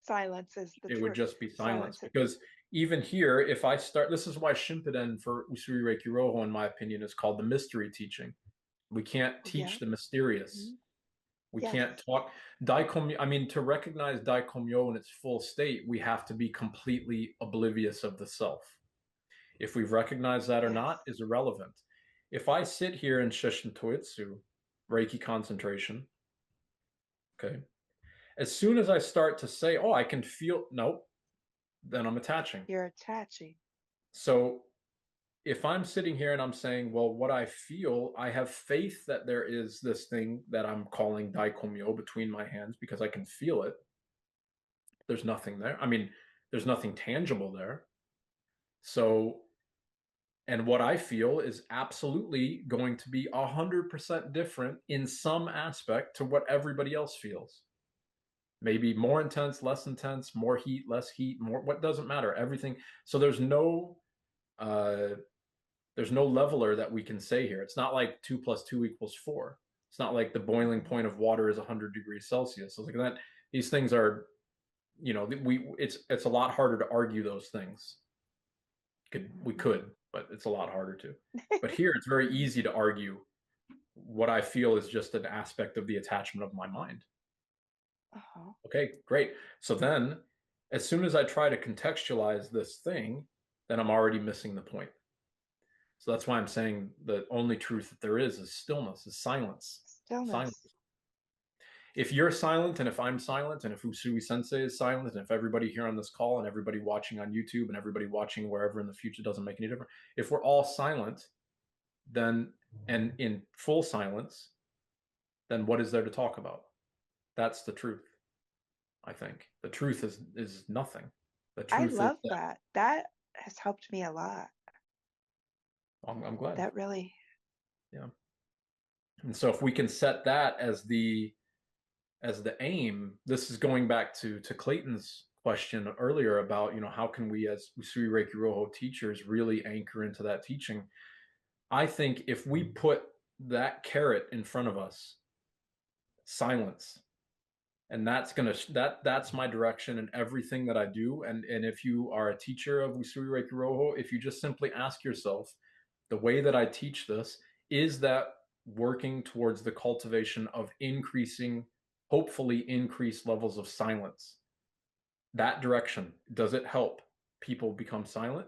Silence is the truth. It would just be silence, because even here, if I start, this is why Shimpuden for Usui Reiki Ryoho, in my opinion, is called the mystery teaching. We can't teach the mysterious. We can't talk daikomyo. I mean, to recognize daikomyo in its full state, we have to be completely oblivious of the self. If we've recognized that or not is irrelevant. If I sit here in Shishin Toitsu, Reiki concentration, okay, as soon as I start to say, oh, I can feel, nope, then I'm attaching. You're attaching. So if I'm sitting here and I'm saying, well, what I feel, I have faith that there is this thing that I'm calling daikomyo between my hands because I can feel it. There's nothing there. I mean, there's nothing tangible there. So, and what I feel is absolutely going to be 100% different in some aspect to what everybody else feels. Maybe more intense, less intense, more heat, less heat, more, what doesn't matter, everything. So there's no leveler that we can say here. It's not like 2 + 2 = 4. It's not like the boiling point of water is 100 degrees Celsius. So like that, these things are, it's a lot harder to argue those things. We could, but it's a lot harder to. But here, it's very easy to argue what I feel is just an aspect of the attachment of my mind. Okay, great. So then, as soon as I try to contextualize this thing, then I'm already missing the point. So that's why I'm saying the only truth that there is stillness, is silence. Silence. If you're silent, and if I'm silent, and if Usui Sensei is silent, and if everybody here on this call, and everybody watching on YouTube, and everybody watching wherever in the future, doesn't make any difference. If we're all silent, then, and in full silence, then what is there to talk about? That's the truth. I think the truth is nothing. The truth. I love that. That has helped me a lot. I'm glad. That really. Yeah. And so if we can set that as the aim, this is going back to Clayton's question earlier about, how can we as Usui Reiki Ryoho teachers really anchor into that teaching? I think if we put that carrot in front of us, silence, and that's my direction in everything that I do. And if you are a teacher of Usui Reiki Ryoho, if you just simply ask yourself, the way that I teach this, is that working towards the cultivation of increasing, hopefully increased levels of silence? That direction, does it help people become silent?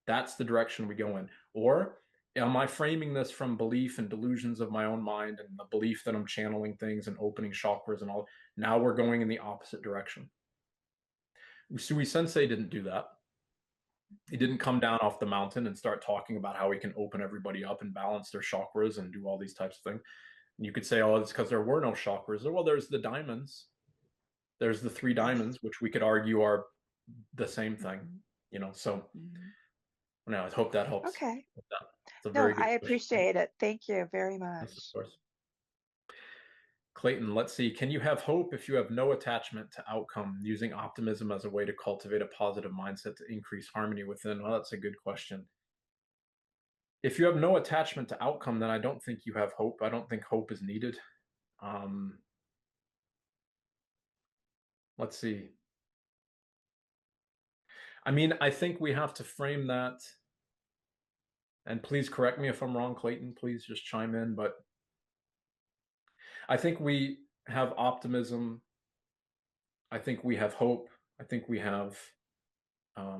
That's the direction we go in. Or am I framing this from belief and delusions of my own mind and the belief that I'm channeling things and opening chakras and all? Now we're going in the opposite direction. Usui Sensei didn't do that. He didn't come down off the mountain and start talking about how he can open everybody up and balance their chakras and do all these types of things. And you could say, oh, it's because there were no chakras. Well, there's the diamonds. There's the 3 diamonds, which we could argue are the same thing, so now I hope that helps. Okay. It's a No, very good I question. appreciate it. Thank you very Yes, much. of course. Clayton, let's see. Can you have hope if you have no attachment to outcome, using optimism as a way to cultivate a positive mindset to increase harmony within? Well, that's a good question. If you have no attachment to outcome, then I don't think you have hope. I don't think hope is needed. Let's see. I mean, I think we have to frame that, and please correct me if I'm wrong, Clayton, please just chime in, but I think we have optimism. I think we have hope. I think we have, I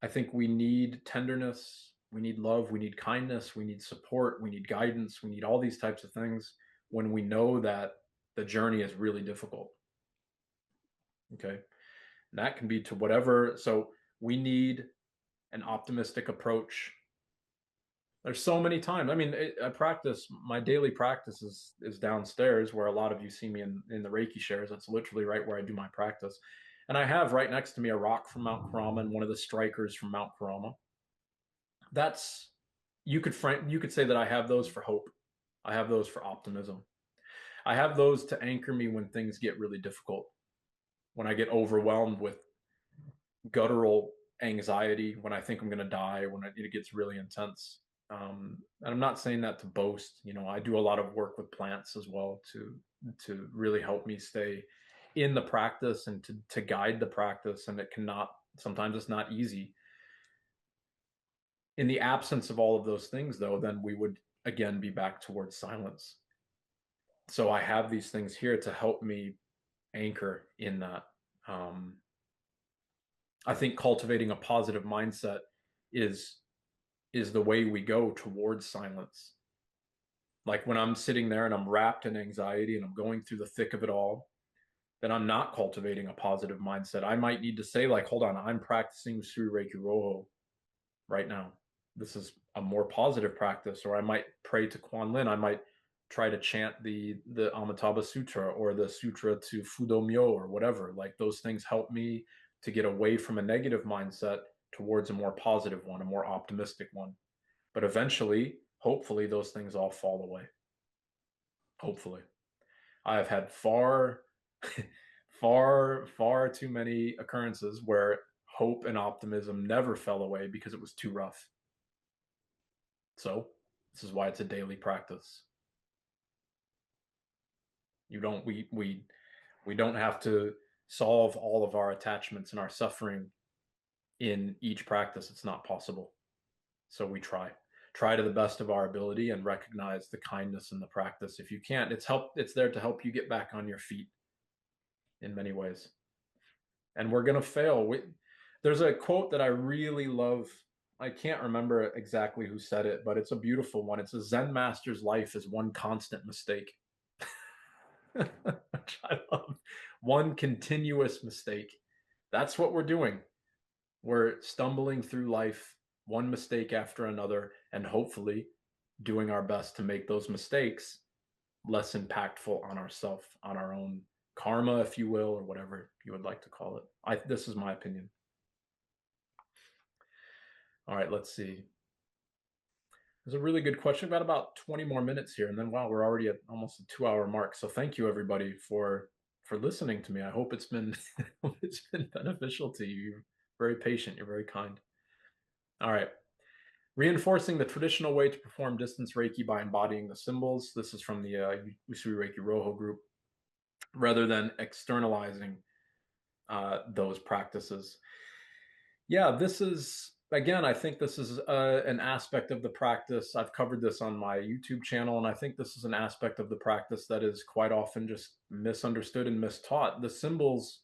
think we need tenderness. We need love. We need kindness. We need support. We need guidance. We need all these types of things when we know that the journey is really difficult. Okay. And that can be to whatever. So we need an optimistic approach. There's so many times. I mean, I practice, my daily practice is downstairs where a lot of you see me in the Reiki shares. That's literally right where I do my practice. And I have right next to me a rock from Mount Karama and one of the strikers from Mount Karama. That's, you could say that I have those for hope. I have those for optimism. I have those to anchor me when things get really difficult. When I get overwhelmed with guttural anxiety, when I think I'm going to die, when it gets really intense. And I'm not saying that to boast. I do a lot of work with plants as well to really help me stay in the practice and to guide the practice. And sometimes it's not easy. In the absence of all of those things, though, then we would again be back towards silence. So I have these things here to help me anchor in that. I think cultivating a positive mindset is the way we go towards silence. Like when I'm sitting there and I'm wrapped in anxiety and I'm going through the thick of it all, then I'm not cultivating a positive mindset. I might need to say, like, hold on, I'm practicing Usui Reiki Ryoho right now. This is a more positive practice. Or I might pray to Kuan Lin. I might try to chant the Amitabha Sutra or the Sutra to Fudo Myo or whatever. Like those things help me to get away from a negative mindset towards a more positive one, a more optimistic one. But eventually, hopefully, those things all fall away. Hopefully. I have had far, far too many occurrences where hope and optimism never fell away because it was too rough. So this is why it's a daily practice. We don't have to solve all of our attachments and our suffering in each practice. It's not possible. So we try to the best of our ability and recognize the kindness in the practice. If you can't, it's there to help you get back on your feet in many ways. And we're going to fail. There's a quote that I really love. I can't remember exactly who said it, but it's a beautiful one. It's a Zen master's life is one constant mistake. Which I love. One continuous mistake. That's what we're doing. We're stumbling through life, one mistake after another, and hopefully doing our best to make those mistakes less impactful on ourselves, on our own karma, if you will, or whatever you would like to call it. This is my opinion. All right, let's see. There's a really good question. We've got about 20 more minutes here, and then wow, we're already at almost a 2-hour mark. So thank you everybody for for listening to me. I hope it's been it's been beneficial to you. You're very patient. You're very kind. All right. Reinforcing the traditional way to perform distance Reiki by embodying the symbols. This is from the Usui Reiki Ryoho group, rather than externalizing those practices. Yeah, this is, again, I think this is an aspect of the practice. I've covered this on my YouTube channel, and I think this is an aspect of the practice that is quite often just misunderstood and mistaught. The symbols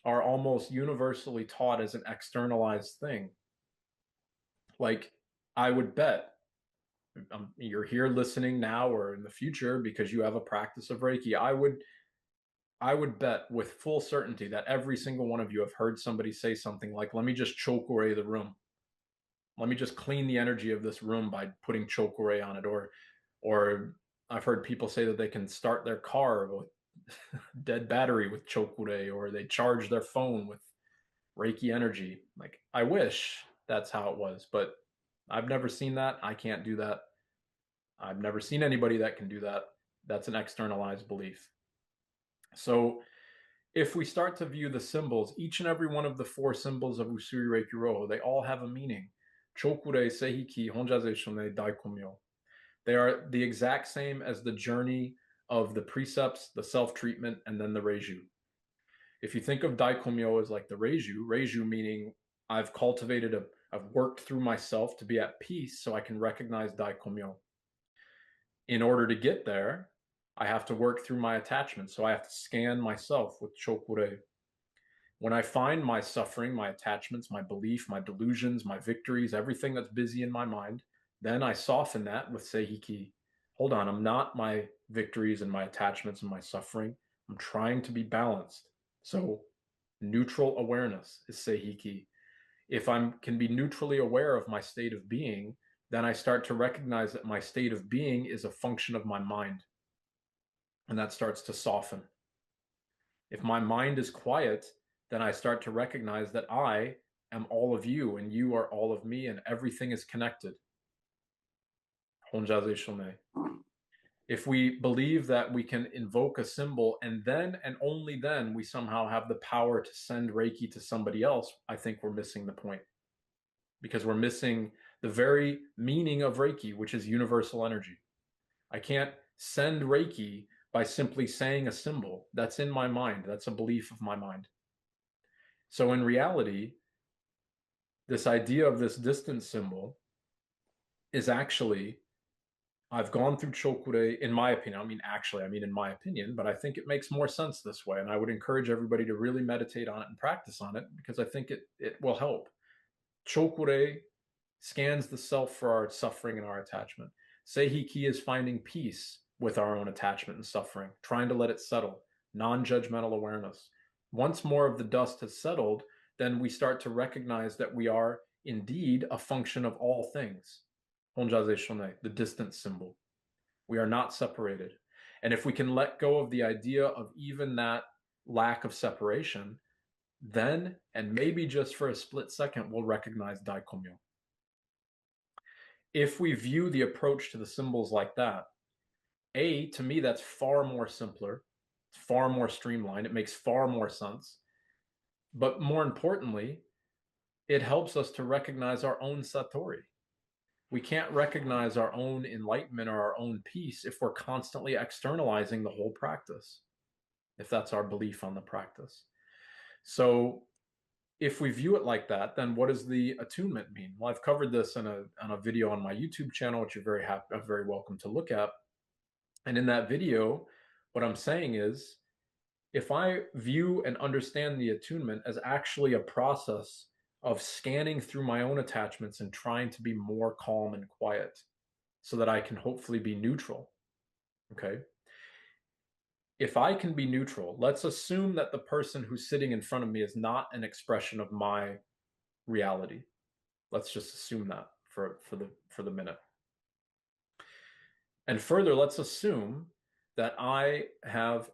are almost universally taught as an externalized thing. Like, I would bet you're here listening now or in the future because you have a practice of Reiki. I would bet with full certainty that every single one of you have heard somebody say something like, let me just chokore the room. Let me just clean the energy of this room by putting chokore on it. Or I've heard people say that they can start their car with dead battery with chokore, or they charge their phone with Reiki energy. Like, I wish that's how it was, but I've never seen that. I can't do that. I've never seen anybody that can do that. That's an externalized belief. So if we start to view the symbols, each and every one of the 4 symbols of Usui Reiki Ryoho, they all have a meaning. Chokure, Seihiki, Honjaze Shone, Daikomyo. They are the exact same as the journey of the precepts, the self-treatment, and then the Reiju. If you think of Daikomyo as like the Reiju meaning I've worked through myself to be at peace so I can recognize Daikomyo. In order to get there, I have to work through my attachments. So I have to scan myself with chokure. When I find my suffering, my attachments, my belief, my delusions, my victories, everything that's busy in my mind, then I soften that with seihiki. Hold on, I'm not my victories and my attachments and my suffering. I'm trying to be balanced. So neutral awareness is seihiki. If I can be neutrally aware of my state of being, then I start to recognize that my state of being is a function of my mind. And that starts to soften. If my mind is quiet, then I start to recognize that I am all of you and you are all of me and everything is connected. Honjaze Shone. If we believe that we can invoke a symbol and then and only then we somehow have the power to send Reiki to somebody else, I think we're missing the point. Because we're missing the very meaning of Reiki, which is universal energy. I can't send Reiki by simply saying a symbol. That's in my mind. That's a belief of my mind. So in reality, this idea of this distance symbol is actually, I've gone through chokure, in my opinion. I mean in my opinion, but I think it makes more sense this way. And I would encourage everybody to really meditate on it and practice on it because I think it will help. Chokure scans the self for our suffering and our attachment. Seihiki is finding peace with our own attachment and suffering, trying to let it settle, non-judgmental awareness. Once more of the dust has settled, then we start to recognize that we are indeed a function of all things. Honjaze Shone, the distance symbol. We are not separated. And if we can let go of the idea of even that lack of separation, then, and maybe just for a split second, we'll recognize Daikomyo. If we view the approach to the symbols like that, to me, that's far more simpler, it's far more streamlined, it makes far more sense. But more importantly, it helps us to recognize our own satori. We can't recognize our own enlightenment or our own peace if we're constantly externalizing the whole practice, if that's our belief on the practice. So if we view it like that, then what does the attunement mean? Well, I've covered this on a video on my YouTube channel, which you're very welcome to look at. And in that video, what I'm saying is, if I view and understand the attunement as actually a process of scanning through my own attachments and trying to be more calm and quiet so that I can hopefully be neutral, okay? If I can be neutral, let's assume that the person who's sitting in front of me is not an expression of my reality. Let's just assume that for the minute. And further, let's assume that I have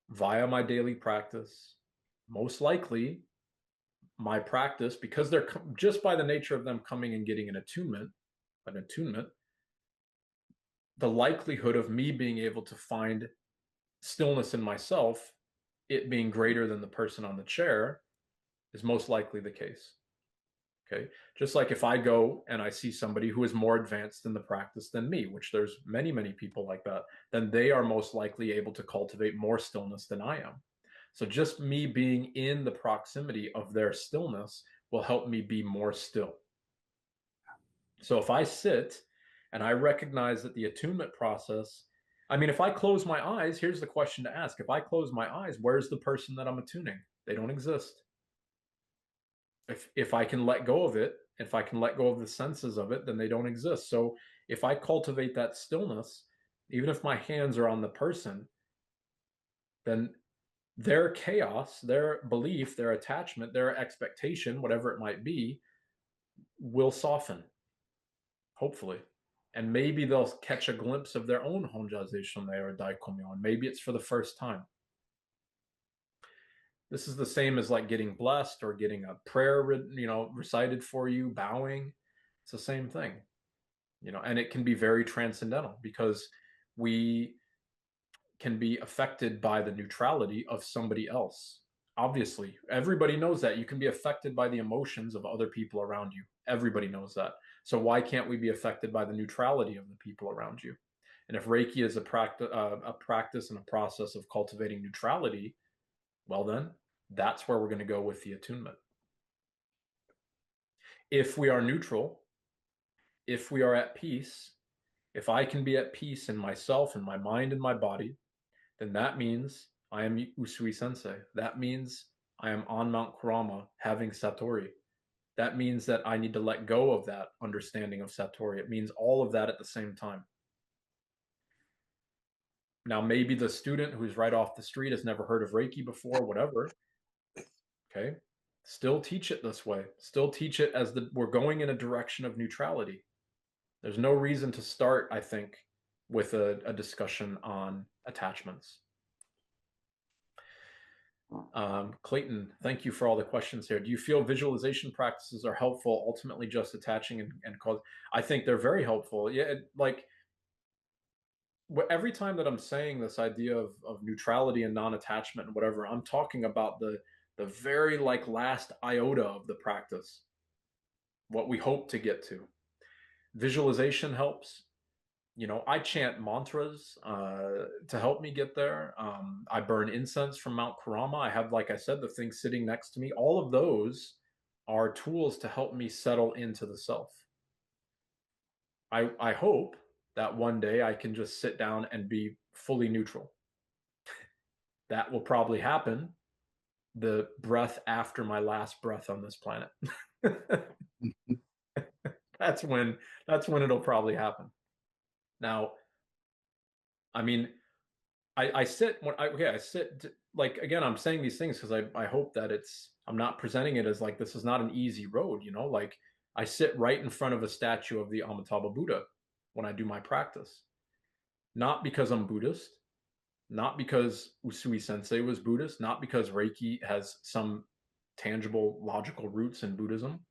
via my daily practice, most likely my practice, because they're just by the nature of them coming and getting an attunement, the likelihood of me being able to find stillness in myself, it being greater than the person on the chair, is most likely the case. Okay. Just like if I go and I see somebody who is more advanced in the practice than me, which there's many, many people like that, then they are most likely able to cultivate more stillness than I am. So just me being in the proximity of their stillness will help me be more still. So if I sit and I recognize that the attunement process, I mean, if I close my eyes, here's the question to ask. If I close my eyes, where's the person that I'm attuning? They don't exist. If I can let go of it, if I can let go of the senses of it, then they don't exist. So if I cultivate that stillness, even if my hands are on the person, then their chaos, their belief, their attachment, their expectation, whatever it might be, will soften, hopefully. And maybe they'll catch a glimpse of their own Honjaze Shonei or Daikomyo, and maybe it's for the first time. This is the same as like getting blessed or getting a prayer, recited for you, bowing. It's the same thing, and it can be very transcendental because we can be affected by the neutrality of somebody else. Obviously, everybody knows that you can be affected by the emotions of other people around you. Everybody knows that. So why can't we be affected by the neutrality of the people around you? And if Reiki is a practice and a process of cultivating neutrality, well then, that's where we're going to go with the attunement. If we are neutral, if we are at peace, if I can be at peace in myself and my mind and my body, then that means I am Usui Sensei. That means I am on Mount Kurama having Satori. That means that I need to let go of that understanding of Satori. It means all of that at the same time. Now, maybe the student who's right off the street has never heard of Reiki before, whatever. Okay. Still teach it this way. Still teach it as we're going in a direction of neutrality. There's no reason to start, I think, with a discussion on attachments. Clayton, thank you for all the questions here. Do you feel visualization practices are helpful, ultimately just attaching and cause? I think they're very helpful. Yeah, like every time that I'm saying this idea of neutrality and non-attachment and whatever, I'm talking about the very last iota of the practice, what we hope to get to. Visualization helps. I chant mantras to help me get there. I burn incense from Mount Kurama. I have, like I said, the thing sitting next to me. All of those are tools to help me settle into the self. I hope that one day I can just sit down and be fully neutral. That will probably happen the breath after my last breath on this planet. That's when it'll probably happen. Now, I mean, I sit when I sit, like, again, I'm saying these things because I hope that I'm not presenting it as like this is not an easy road, like I sit right in front of a statue of the Amitabha Buddha when I do my practice. Not because I'm Buddhist, not because Usui Sensei was Buddhist, not because Reiki has some tangible logical roots in Buddhism,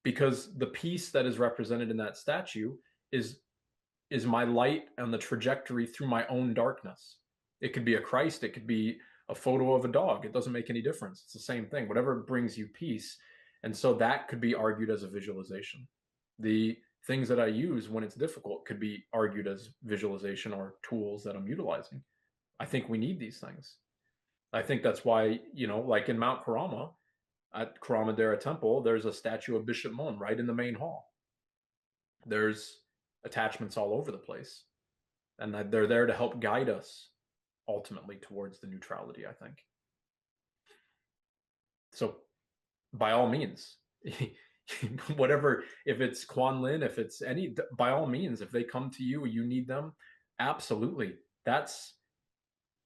because the peace that is represented in that statue is my light on the trajectory through my own darkness. It could be a Christ, it could be a photo of a dog. It doesn't make any difference. It's the same thing, whatever brings you peace. And so that could be argued as a visualization. The things that I use when it's difficult could be argued as visualization or tools that I'm utilizing. I think we need these things. I think that's why, like in Mount Kurama, at Kuramadera Temple, there's a statue of Bishop Mon right in the main hall. There's attachments all over the place, and that they're there to help guide us ultimately towards the neutrality, I think. So by all means, whatever, if it's Quan Lin, if it's any, by all means, if they come to you, you need them, absolutely. That's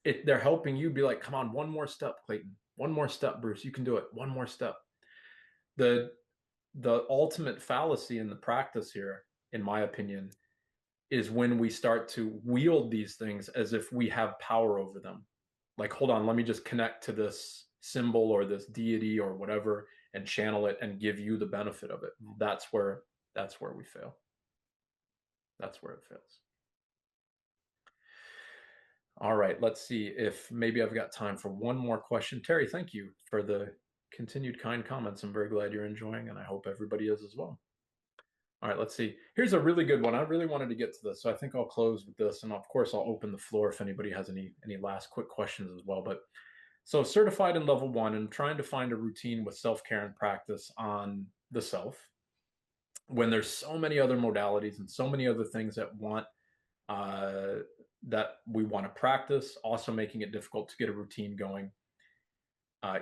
it. They're helping you be like, come on, one more step, Clayton, one more step, Bruce, you can do it, one more step. The ultimate fallacy in the practice here, in my opinion, is when we start to wield these things as if we have power over them. Like, hold on, let me just connect to this symbol or this deity or whatever and channel it and give you the benefit of it. That's where we fail. That's where it fails. All right, let's see if maybe I've got time for one more question. Terry, thank you for the continued kind comments. I'm very glad you're enjoying, and I hope everybody is as well. All right, let's see. Here's a really good one. I really wanted to get to this, so I think I'll close with this, and of course, I'll open the floor if anybody has any last quick questions as well. But so certified in level 1 and trying to find a routine with self-care and practice on the self when there's so many other modalities and so many other things that we want to practice, also making it difficult to get a routine going,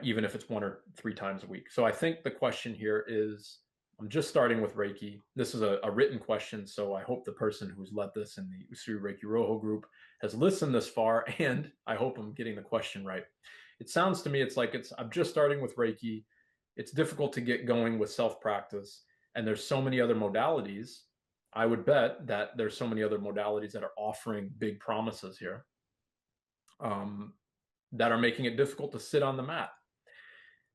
even if it's 1 or 3 times a week. So I think the question here is, I'm just starting with Reiki. This is a written question, so I hope the person who's led this in the Usui Reiki Ryoho group has listened this far, and I hope I'm getting the question right. It sounds to me I'm just starting with Reiki. It's difficult to get going with self-practice, and there's so many other modalities. I would bet that there's so many other modalities that are offering big promises here, that are making it difficult to sit on the mat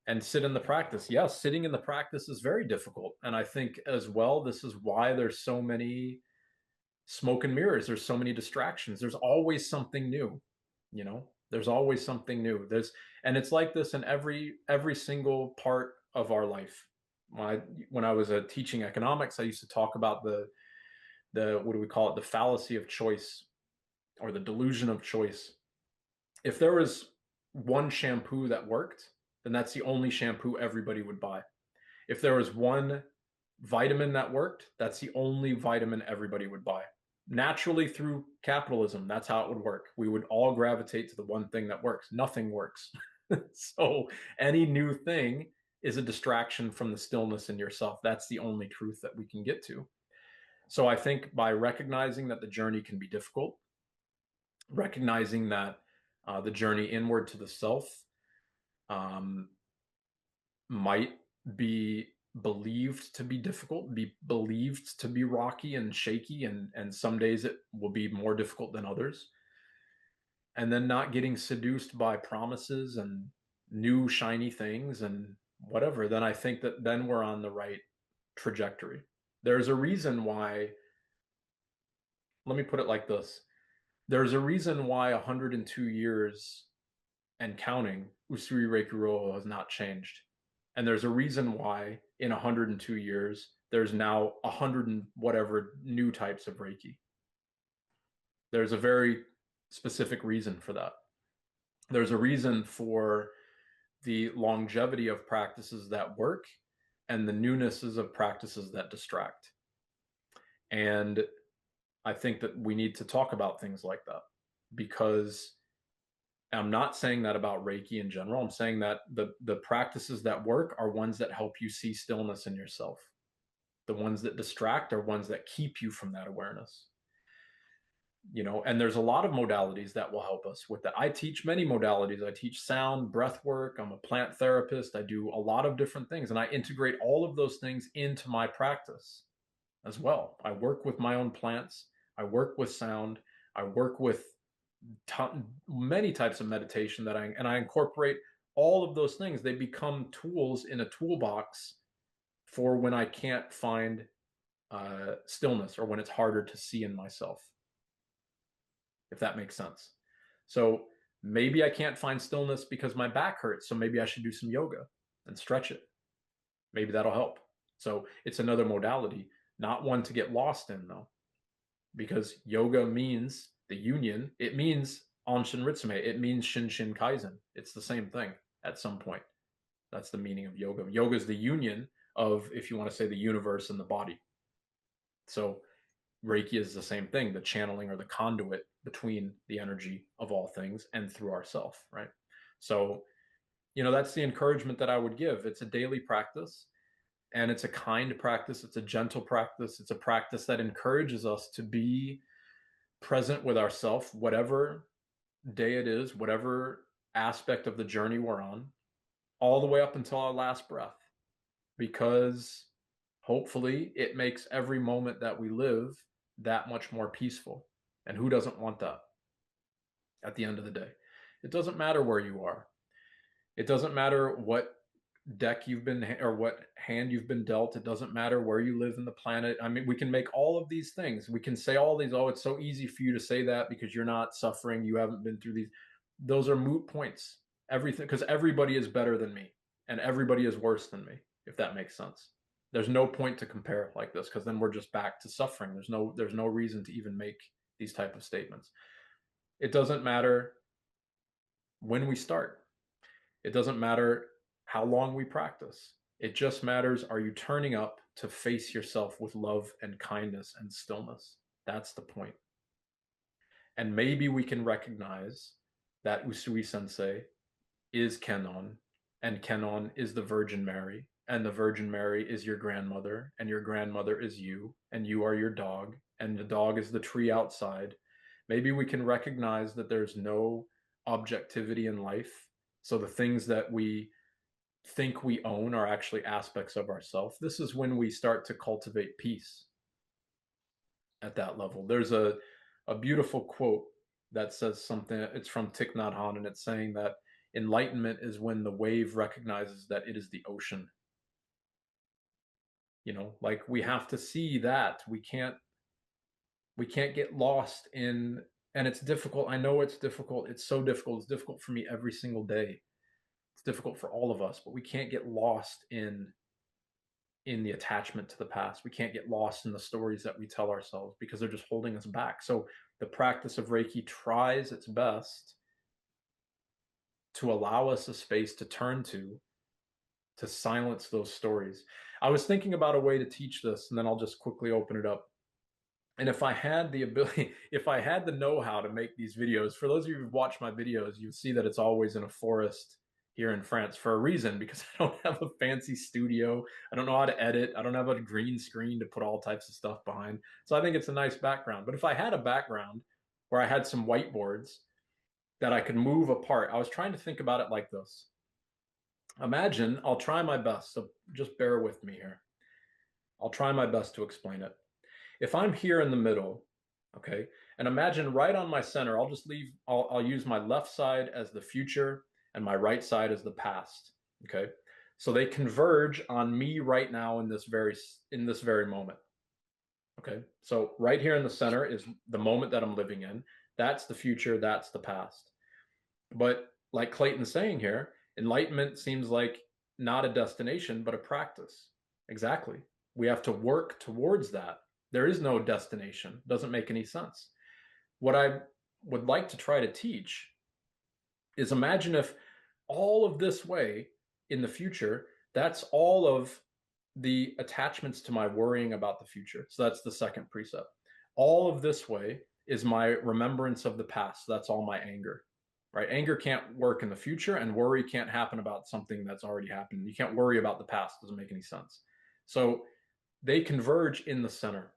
and sit in the practice. Yes, sitting in the practice is very difficult. And I think as well, this is why there's so many smoke and mirrors. There's so many distractions. There's always something new, there's always something new. And it's like this in every single part of our life. When I was teaching economics, I used to talk about the what do we call it? The fallacy of choice, or the delusion of choice. If there was one shampoo that worked, then that's the only shampoo everybody would buy. If there was one vitamin that worked, that's the only vitamin everybody would buy. Naturally, through capitalism, that's how it would work. We would all gravitate to the one thing that works. Nothing works. So any new thing is a distraction from the stillness in yourself. That's the only truth that we can get to. So I think by recognizing that the journey can be difficult, recognizing that the journey inward to the self might be believed to be difficult, be believed to be rocky and shaky, and some days it will be more difficult than others. And then not getting seduced by promises and new shiny things and whatever, then I think that then we're on the right trajectory. There's a reason why, let me put it like this. There's a reason why 102 years and counting, Usui Reiki Ryoho has not changed. And there's a reason why in 102 years, there's now 100 and whatever new types of Reiki. There's a very specific reason for that. There's a reason for the longevity of practices that work and the newnesses of practices that distract. And I think that we need to talk about things like that, because I'm not saying that about Reiki in general. I'm saying that the practices that work are ones that help you see stillness in yourself. The ones that distract are ones that keep you from that awareness. And there's a lot of modalities that will help us with that. I teach many modalities. I teach sound, breath work. I'm a plant therapist. I do a lot of different things, and I integrate all of those things into my practice as well. I work with my own plants. I work with sound. I work with many types of meditation and I incorporate all of those things. They become tools in a toolbox for when I can't find stillness, or when it's harder to see in myself, if that makes sense. So maybe I can't find stillness because my back hurts, so maybe I should do some yoga and stretch it. Maybe that'll help. So it's another modality, not one to get lost in, though, because yoga means the union. It means Anshin Ritsume. It means Shinshin Kaizen. It's the same thing at some point. That's the meaning of yoga. Yoga is the union of, if you want to say, the universe and the body. So Reiki is the same thing, the channeling or the conduit between the energy of all things and through ourself, right? So, that's the encouragement that I would give. It's a daily practice, and it's a kind practice. It's a gentle practice. It's a practice that encourages us to be present with ourselves, whatever day it is, whatever aspect of the journey we're on, all the way up until our last breath, because hopefully it makes every moment that we live that much more peaceful. And who doesn't want that at the end of the day? It doesn't matter where you are. It doesn't matter what deck you've been, or what hand you've been dealt. It doesn't matter where you live in the planet. I mean, we can make all of these things. We can say all these, oh, it's so easy for you to say that because you're not suffering. You haven't been through these. Those are moot points. Everything, because everybody is better than me and everybody is worse than me, if that makes sense. There's no point to compare like this, because then we're just back to suffering. There's no reason to even make these type of statements. It doesn't matter when we start. It doesn't matter how long we practice. It just matters, are you turning up to face yourself with love and kindness and stillness? That's the point. And maybe we can recognize that Usui Sensei is Kenon, and Kenon is the Virgin Mary, and the Virgin Mary is your grandmother, and your grandmother is you, and you are your dog, and the dog is the tree outside. Maybe we can recognize that there's no objectivity in life. So the things that we think we own are actually aspects of ourselves. This is when we start to cultivate peace at that level. There's a beautiful quote that says something, it's from Thich Nhat Hanh, and it's saying that enlightenment is when the wave recognizes that it is the ocean. You know, like we have to see that we can't get lost in, and it's difficult. I know it's difficult. It's so difficult. It's difficult for me every single day. It's difficult for all of us, but we can't get lost in the attachment to the past. We can't get lost in the stories that we tell ourselves because they're just holding us back. So the practice of Reiki tries its best to allow us a space to turn to silence those stories. I was thinking about a way to teach this, and then I'll just quickly open it up. And if I had the ability, if I had the know-how to make these videos, for those of you who've watched my videos, you see that it's always in a forest here in France for a reason, because I don't have a fancy studio. I don't know how to edit. I don't have a green screen to put all types of stuff behind. So I think it's a nice background. But if I had a background where I had some whiteboards that I could move apart, I was trying to think about it like this. Imagine, I'll try my best, so just bear with me here. I'll try my best to explain it. If I'm here in the middle, okay, and imagine right on my center, I'll use my left side as the future and my right side as the past, okay? So they converge on me right now in this very moment, okay? So right here in the center is the moment that I'm living in. That's the future, that's the past. But like Clayton's saying here, enlightenment seems like not a destination, but a practice. Exactly. We have to work towards that. There is no destination. Doesn't make any sense. What I would like to try to teach is, imagine if all of this way in the future, that's all of the attachments to my worrying about the future. So that's the second precept. All of this way is my remembrance of the past. So that's all my anger. Right? Anger can't work in the future, and worry can't happen about something that's already happened. You can't worry about the past. It doesn't make any sense. So they converge in the center.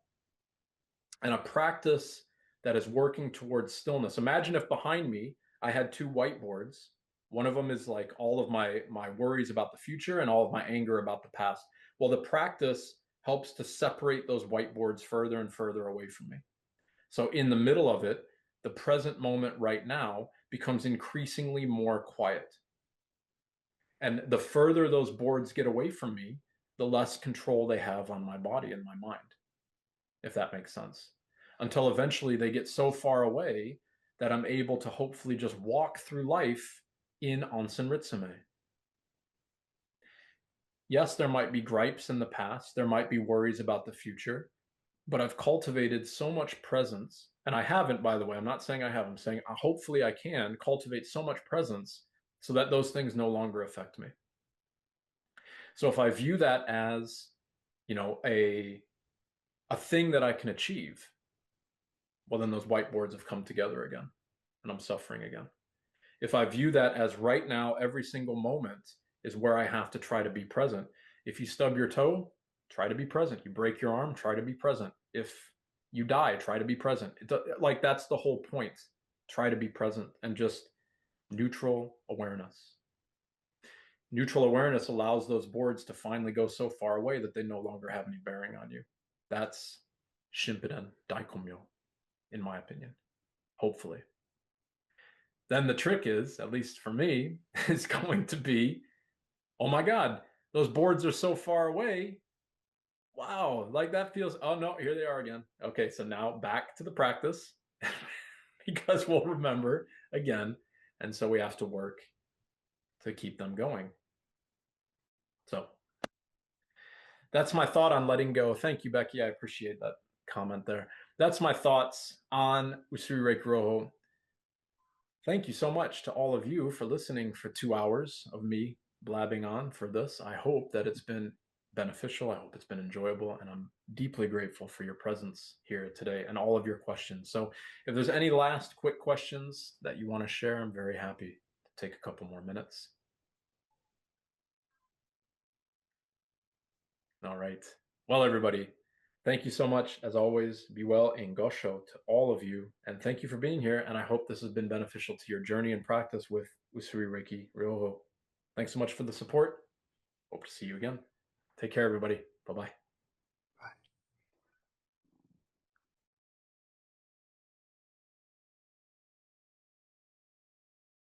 And a practice that is working towards stillness. Imagine if behind me I had two whiteboards. One of them is like all of my worries about the future and all of my anger about the past. Well, the practice helps to separate those whiteboards further and further away from me. So in the middle of it, the present moment right now becomes increasingly more quiet. And the further those boards get away from me, the less control they have on my body and my mind, if that makes sense. Until eventually they get so far away that I'm able to hopefully just walk through life in Onsen Ritsume. Yes, there might be gripes in the past, there might be worries about the future, but I've cultivated so much presence, and I haven't, by the way, I'm not saying I have, I'm saying hopefully I can cultivate so much presence so that those things no longer affect me. So if I view that as, you know, a thing that I can achieve, well, then those whiteboards have come together again, and I'm suffering again. If I view that as right now, every single moment is where I have to try to be present. If you stub your toe, try to be present. You break your arm, try to be present. If you die, try to be present. Like, that's the whole point. Try to be present and just neutral awareness. Neutral awareness allows those boards to finally go so far away that they no longer have any bearing on you. That's Shimpiden Daikomyo, in my opinion, hopefully. Then the trick is, at least for me, is going to be oh my God, those boards are so far away. Wow, like that feels, oh no, here they are again. Okay, so now back to the practice because we'll remember again. And so we have to work to keep them going. So that's my thought on letting go. Thank you, Becky. I appreciate that comment there. That's my thoughts on Usui Reiki Ryoho. Thank you so much to all of you for listening for 2 hours of me blabbing on for this. I hope that it's been beneficial. I hope it's been enjoyable, and I'm deeply grateful for your presence here today and all of your questions. So if there's any last quick questions that you want to share, I'm very happy to take a couple more minutes. All right. Well, everybody, thank you so much. As always, be well, In Gassho to all of you. And thank you for being here. And I hope this has been beneficial to your journey and practice with Usui Reiki Ryoho. Thanks so much for the support. Hope to see you again. Take care, everybody. Bye-bye.